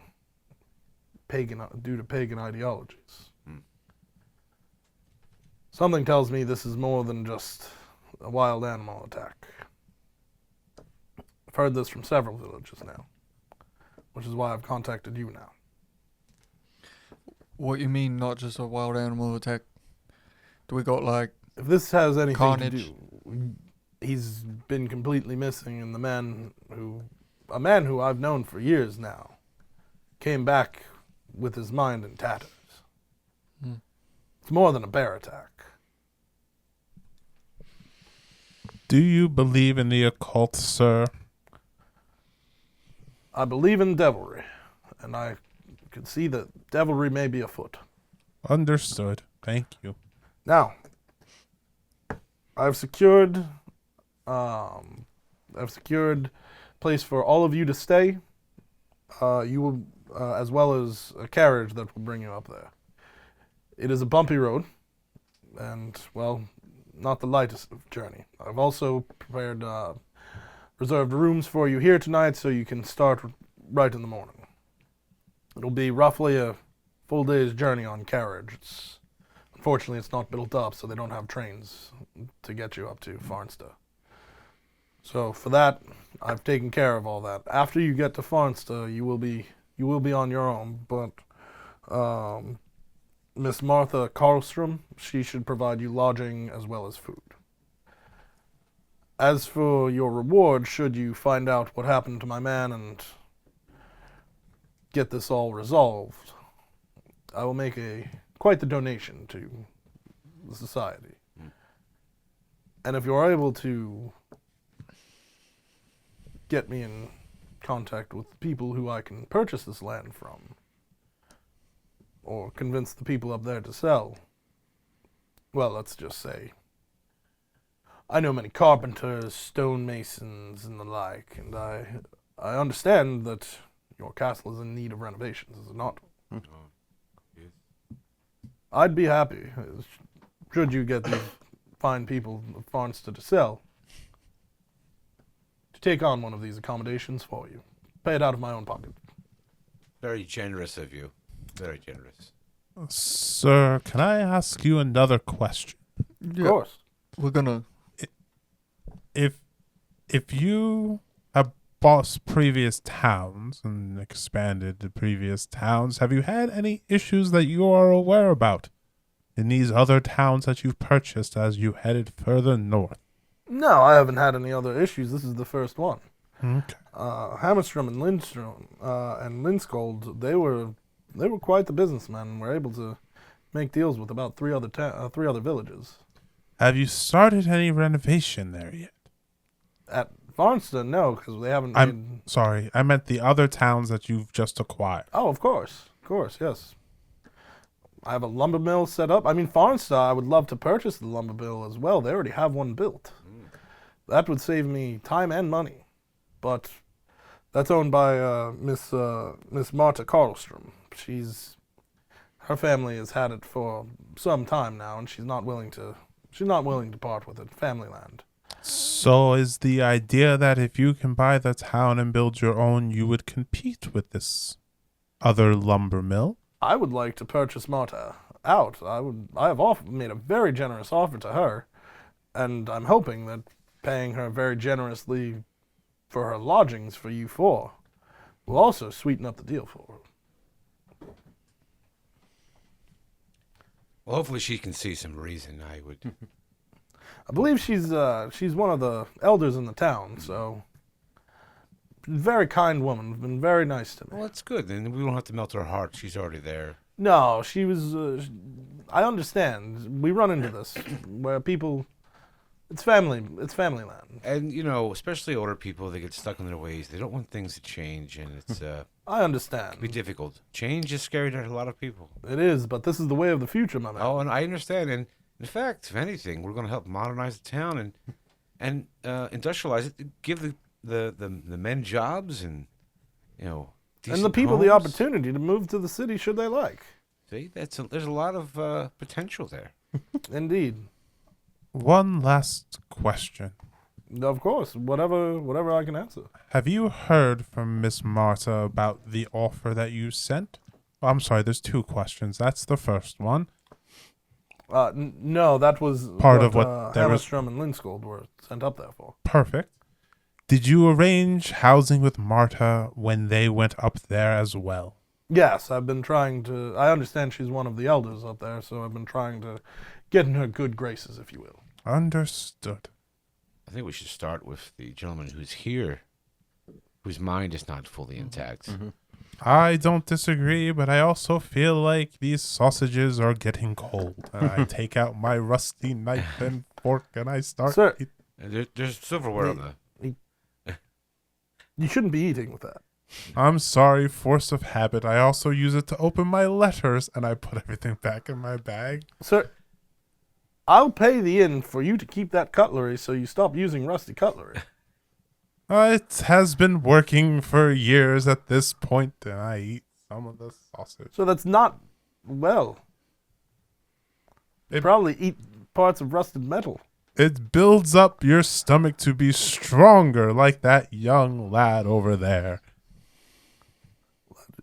to pagan ideologies. Something tells me this is more than just a wild animal attack. I've heard this from several villages now, which is why I've contacted you now. What you mean, not just a wild animal attack? Do we got like If this has anything carnage? to do, he's been completely missing, and a man who I've known for years now, came back with his mind in tatters. It's more than a bear attack. Do you believe in the occult, sir? I believe in devilry, and I could see that devilry may be afoot. Understood. Thank you. Now, I've secured place for all of you to stay. You will as well as a carriage that will bring you up there. It is a bumpy road, and, well, not the lightest of journey. I've also prepared reserved rooms for you here tonight so you can start right in the morning. It'll be roughly a full day's journey on carriage. Unfortunately, it's not built up, so they don't have trains to get you up to Farnsta. So for that, I've taken care of all that. After you get to Farnsta, you will be on your own. But Miss Martha Karlstrom, she should provide you lodging as well as food. As for your reward, should you find out what happened to my man and get this all resolved, I will make quite the donation to the society. And if you're able to get me in contact with the people who I can purchase this land from, or convince the people up there to sell, well, let's just say, I know many carpenters, stonemasons, and the like, and I understand that your castle is in need of renovations, is it not? I'd be happy, should you get these fine people of Farnsta to sell, to take on one of these accommodations for you. Pay it out of my own pocket. Very generous of you. Very generous. Sir, can I ask you another question? Of course. We're gonna. If you have bought previous towns and expanded the previous towns, have you had any issues that you are aware about in these other towns that you've purchased as you headed further north? No, I haven't had any other issues. This is the first one. Okay. Hammerstrom and Lindstrom and Linskold, they were quite the businessmen and were able to make deals with about three other villages. Have you started any renovation there yet? At Farnston, no, because they haven't I'm sorry, I meant the other towns that you've just acquired. Oh, of course, yes. I have a lumber mill set up. I mean, Farnsta, I would love to purchase the lumber mill as well. They already have one built. That would save me time and money. But that's owned by Miss Marta Karlstrom. Her family has had it for some time now, and she's not willing to part with it. Family land. So is the idea that if you can buy the town and build your own, you would compete with this other lumber mill? I would like to purchase Marta out. I have made a very generous offer to her, and I'm hoping that paying her very generously for her lodgings for you four will also sweeten up the deal for her. Well, hopefully she can see some reason. I believe she's one of the elders in the town, so very kind woman, been very nice to me. Well, that's good. Then we don't have to melt her heart. She's already there. No, she was. I understand. We run into this where people. It's family land. And especially older people, they get stuck in their ways. They don't want things to change, and it's I understand. can be difficult. Change is scary to a lot of people. It is, but this is the way of the future, my man. Oh, and I understand. And in fact, if anything, we're going to help modernize the town and industrialize it. Give the men jobs and and decent the people the homes. opportunity to move to the city should they like. See, there's a lot of potential there. Indeed. One last question. Of course, whatever I can answer. Have you heard from Miss Marta about the offer that you sent? Oh, I'm sorry, there's two questions. That's the first one. No, that was Part of what there was- Hammerstrom and Linskold were sent up there for. Perfect. Did you arrange housing with Marta when they went up there as well? Yes, I've been trying to. I understand she's one of the elders up there, so I've been trying to get in her good graces, if you will. Understood. I think we should start with the gentleman who's here, whose mind is not fully intact. Mm-hmm. I don't disagree, but I also feel like these sausages are getting cold. And I take out my rusty knife and fork and I start Sir. eating. And there's silverware on the. You shouldn't be eating with that. I'm sorry, force of habit. I also use it to open my letters, and I put everything back in my bag. Sir, I'll pay the inn for you to keep that cutlery so you stop using rusty cutlery. It has been working for years at this point, and I eat some of the sausage. So that's not, well, It- probably eat parts of rusted metal. It builds up your stomach to be stronger, like that young lad over there.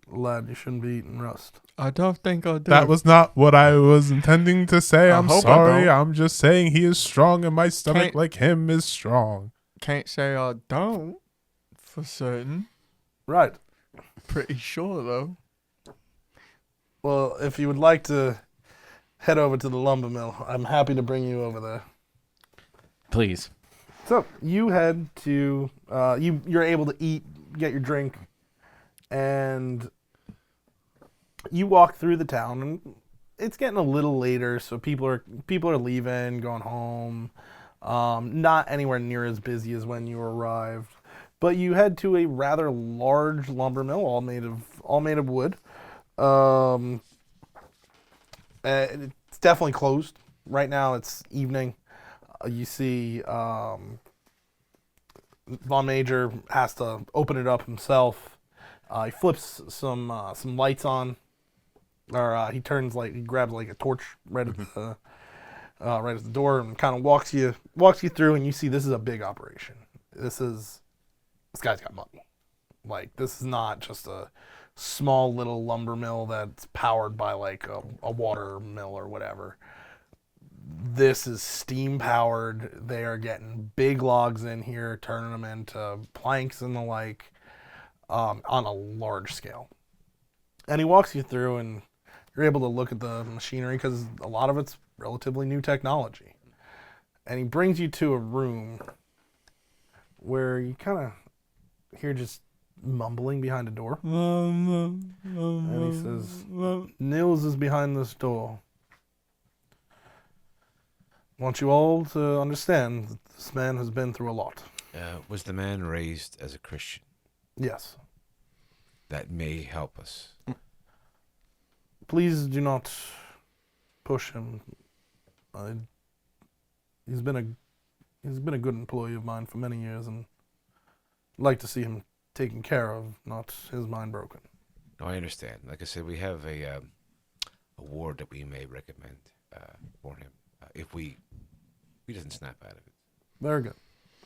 Lad, you shouldn't be eating rust. I don't think I do. That was not what I was intending to say. I I'm hope I sorry. don't. I'm just saying he is strong and my stomach, Can't- like him, is strong. Can't say I don't for certain. Right. Pretty sure though. Well, if you would like to head over to the lumber mill, I'm happy to bring you over there. Please. So you head to you're able to eat, get your drink, and you walk through the town. And it's getting a little later, so people are leaving, going home. Not anywhere near as busy as when you arrived, but you head to a rather large lumber mill, all made of wood. It's definitely closed right now. It's evening. You see, Von Major has to open it up himself. He flips some lights on, or he grabs like a torch right at the door and kind of walks you through, and you see this is a big operation. This guy's got money. Like, this is not just a small little lumber mill that's powered by like a water mill or whatever. This is steam powered. They are getting big logs in here, turning them into planks and the like, on a large scale. And he walks you through, and you're able to look at the machinery because a lot of it's relatively new technology. And he brings you to a room where you kind of hear just mumbling behind a door. And he says, Nils is behind this door. I want you all to understand that this man has been through a lot. Was the man raised as a Christian? Yes. That may help us. Please do not push him. He's been a good employee of mine for many years, and I'd like to see him taken care of, not his mind broken. No, I understand. Like I said, we have a ward that we may recommend for him if he doesn't snap out of it. Very good.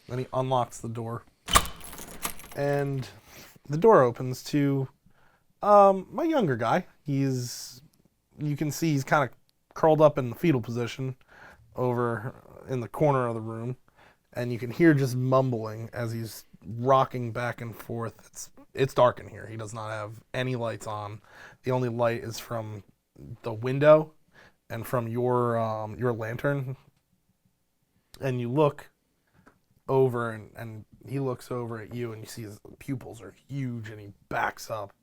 Then he unlocks the door, and the door opens to my younger guy. You can see he's kind of curled up in the fetal position over in the corner of the room, and you can hear just mumbling as he's rocking back and forth. It's dark in here. He does not have any lights on. The only light is from the window and from your lantern. And you look over, and he looks over at you, and you see his pupils are huge, and he backs up,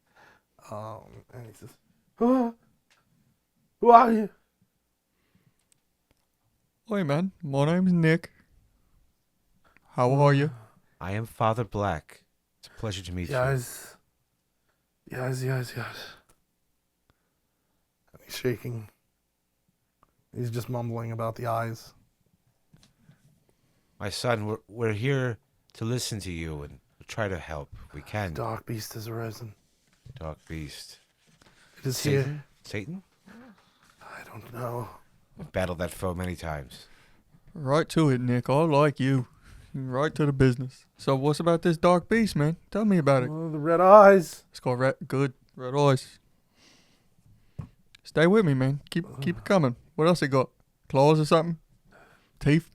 and he says, "Oh, who are you?" Hey man, my name's Nick. How are you? I am Father Black. It's a pleasure to meet you. Yes. And he's shaking. He's just mumbling about the eyes. My son, we're here to listen to you and try to help if we can. Dark beast has arisen. Dark beast. It is here. Satan? Satan? I don't know. I've battled that foe many times. Right to it, Nick. I like you. Right to the business. So what's about this dark beast, man? Tell me about it. Oh, the red eyes. It's got red eyes. Stay with me, man. Keep it coming. What else it got? Claws or something? Teeth?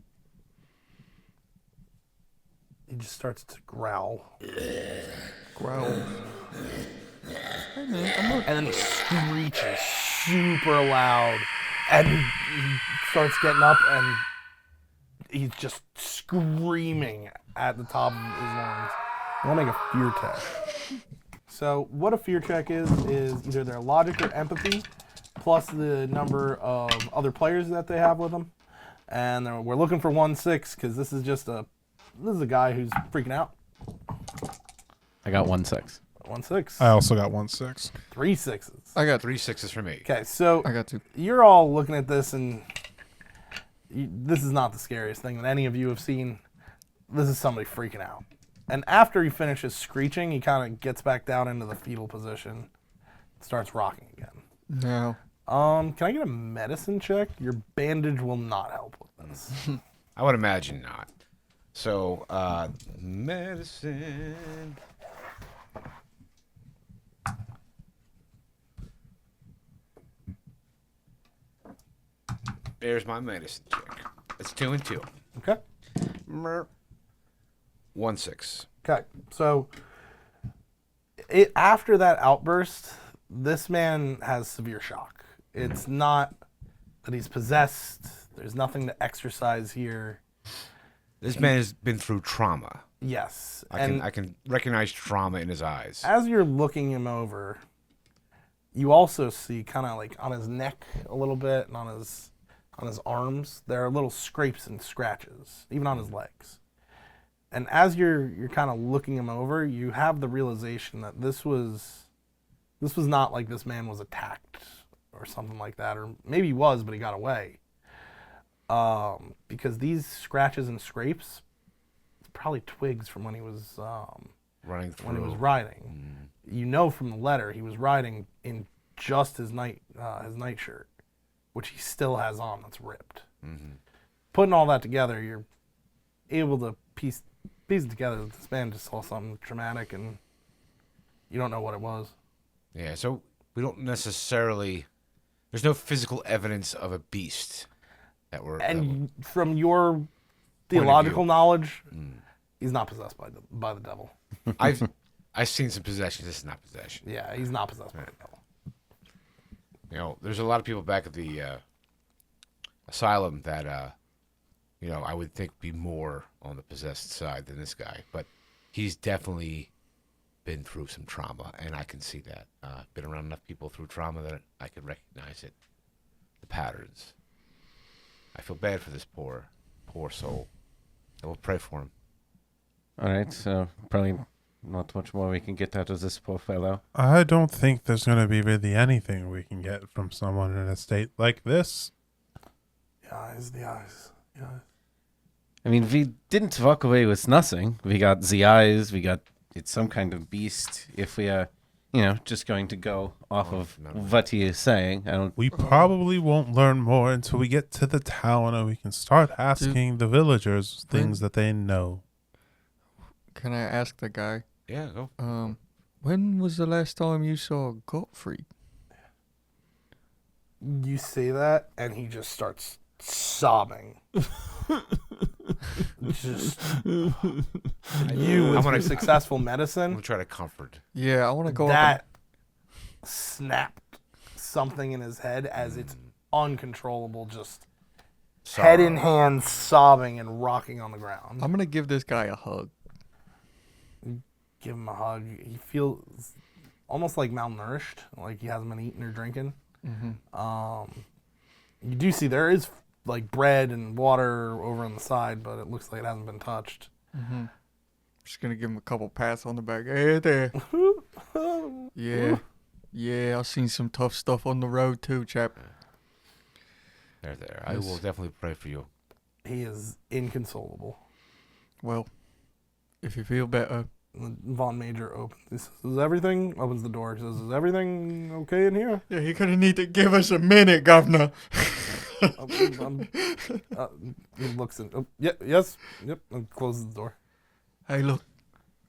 He just starts to growl. Growl. Hey man, And then he screeches super loud. And he starts getting up, and he's just screaming at the top of his lungs. I want to make a fear check. So what a fear check is either their logic or empathy, plus the number of other players that they have with them. And we're looking for 1-6, because this is a guy who's freaking out. I got 1-6. 1-6. I also got 1-6. 3 6s. I got 3 6s for me. Okay, so I got 2. you're all looking at this, and this is not the scariest thing that any of you have seen. This is somebody freaking out. And after he finishes screeching, he kind of gets back down into the fetal position. starts rocking again. No. Can I get a medicine check? Your bandage will not help with this. I would imagine not. So, medicine. There's my medicine check. It's 2 and 2. Okay. 1-6. Okay. So, after that outburst, this man has severe shock. It's not that he's possessed. There's nothing to exercise here. This man has been through trauma. Yes. I can recognize trauma in his eyes. As you're looking him over, you also see kind of like on his neck a little bit and on his arms, there are little scrapes and scratches, even on his legs. And as you're kind of looking him over, you have the realization that this was not like this man was attacked or something like that, or maybe he was, but he got away. Because these scratches and scrapes, it's probably twigs from when he was Running through. when he was riding. You know from the letter he was riding in just his nightshirt, which he still has on that's ripped. Putting all that together, you're able to piece it together that this man just saw something traumatic and you don't know what it was. Yeah, so we don't necessarily... There's no physical evidence of a beast that we're... And from your theological knowledge, he's not possessed by the devil. I've seen some possessions. This is not possession. Yeah, he's not possessed by the devil. You know, there's a lot of people back at the asylum that, I would think be more on the possessed side than this guy. But he's definitely been through some trauma, and I can see that. Been around enough people through trauma that I can recognize it, the patterns. I feel bad for this poor soul. I will pray for him. All right, so probably not much more we can get out of this poor fellow. I don't think there's going to be really anything we can get from someone in a state like this. The eyes. I mean, we didn't walk away with nothing. We got the eyes. It's some kind of beast. If we are, just going to go off of what he is saying, We probably won't learn more until we get to the town and we can start asking the villagers things that they know. Can I ask the guy? Yeah, go. When was the last time you saw Gottfried? You say that, and he just starts sobbing. Just you with your successful I'm medicine. going to try to comfort. Yeah, I want to go That snapped something in his head as it's uncontrollable, just head in hand, sobbing and rocking on the ground. I'm going to give this guy a hug. Give him a hug. He feels almost like malnourished, like he hasn't been eating or drinking. You do see there is like bread and water over on the side, but it looks like it hasn't been touched. Just going to give him a couple pats on the back. Hey there. Yeah, I've seen some tough stuff on the road too, chap. There. I will definitely pray for you. He is inconsolable. Well, if you feel better. Von Major opens. He says, "Is everything?" Opens the door. He says, "Is everything okay in here?" Yeah, you're going to need to give us a minute, governor. He looks in. Oh, yeah, yes, yep, and closes the door. Hey, look,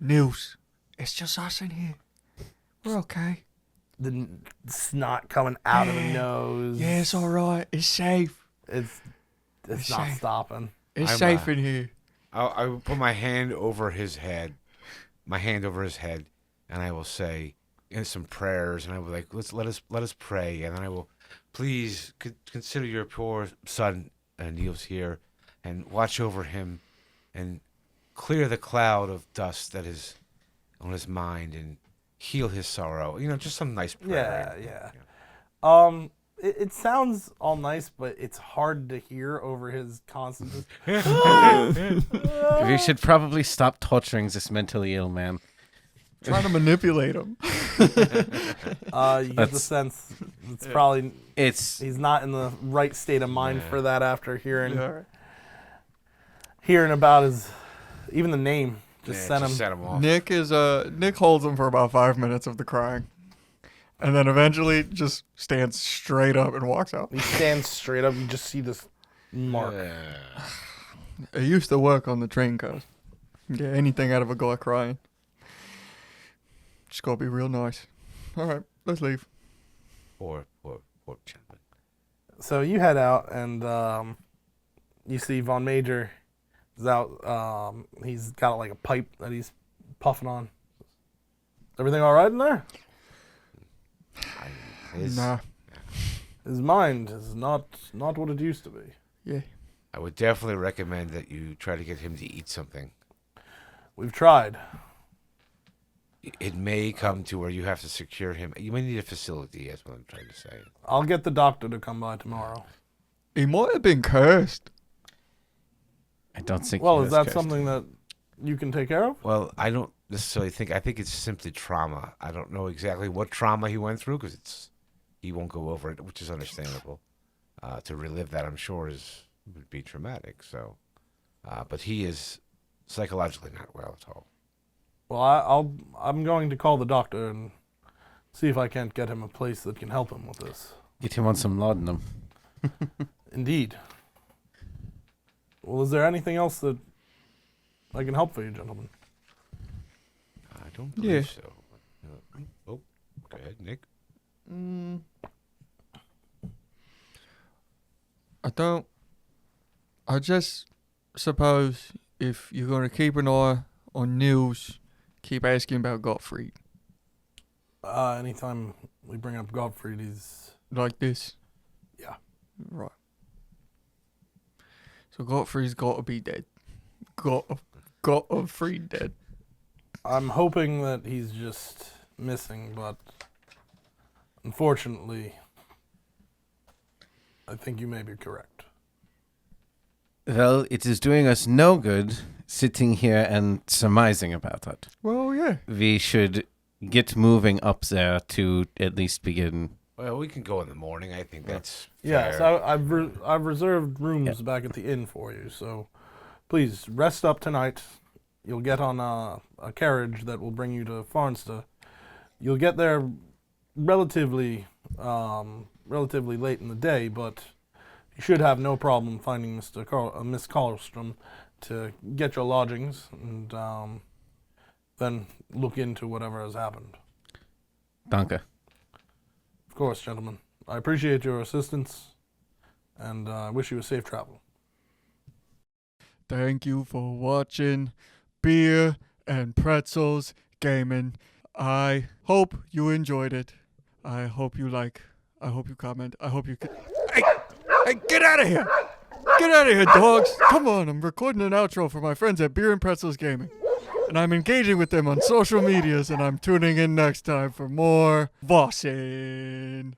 Nils, it's just us in here. We're okay. The snot coming out of the nose. Yeah, it's all right. It's safe. It's not safe. stopping. It's I'm, safe in here. I will put my hand over his head, and I will say some prayers, and I will let us pray, and then I will, please consider your poor son Niels here, and watch over him, and clear the cloud of dust that is on his mind, and heal his sorrow. Just some nice prayer. Yeah. It sounds all nice, but it's hard to hear over his constant. We should probably stop torturing this mentally ill man. Trying to manipulate him. You get the sense it's probably he's not in the right state of mind for that after hearing about even the name. Just sent him off. Nick holds him for about 5 minutes of the crying. And then eventually just stands straight up and walks out. He stands straight up. You just see this mark. I used to work on the train cars. Get anything out of a guy crying. Just gotta be real nice. All right, let's leave. Poor gentleman. So you head out, and you see Von Major is out. He's got like a pipe that he's puffing on. Everything all right in there? Nah. His mind is not what it used to be. Yeah. I would definitely recommend that you try to get him to eat something. We've tried. It may come to where you have to secure him. You may need a facility, that's what I'm trying to say. I'll get the doctor to come by tomorrow. He might have been cursed. I don't think. Well, he is was that cursed. something that you can take care of? Well, I don't necessarily think. I think it's simply trauma. I don't know exactly what trauma he went through because he won't go over it, which is understandable. To relive that, I'm sure, would be traumatic. So, but he is psychologically not well at all. Well, I'm going to call the doctor and see if I can't get him a place that can help him with this. Get him on some laudanum. Indeed. Well, is there anything else that I can help for you, gentlemen? I don't believe so. Oh, go ahead, Nick. I just suppose if you're going to keep an eye on news, keep asking about Gottfried. Anytime we bring up Gottfried, he's... Like this? Yeah. Right. So Gottfried's got to be dead. Gottfried dead. I'm hoping that he's just missing, but unfortunately, I think you may be correct. Well, it is doing us no good sitting here and surmising about it. Well, yeah. We should get moving up there to at least begin. Well, we can go in the morning. I think that's Yeah, fair. so I've reserved rooms back at the inn for you, so please rest up tonight. You'll get on a carriage that will bring you to Farnsta. You'll get there relatively late in the day, but you should have no problem finding Miss Karlstrom to get your lodgings and then look into whatever has happened. Danke. Of course, gentlemen. I appreciate your assistance, and I wish you a safe travel. Thank you for watching Beer and Pretzels Gaming. I hope you enjoyed it. I hope you comment. I hope you could... Hey, get out of here! Get out of here, dogs! Come on, I'm recording an outro for my friends at Beer and Pretzels Gaming. And I'm engaging with them on social medias, and I'm tuning in next time for more Vaesen.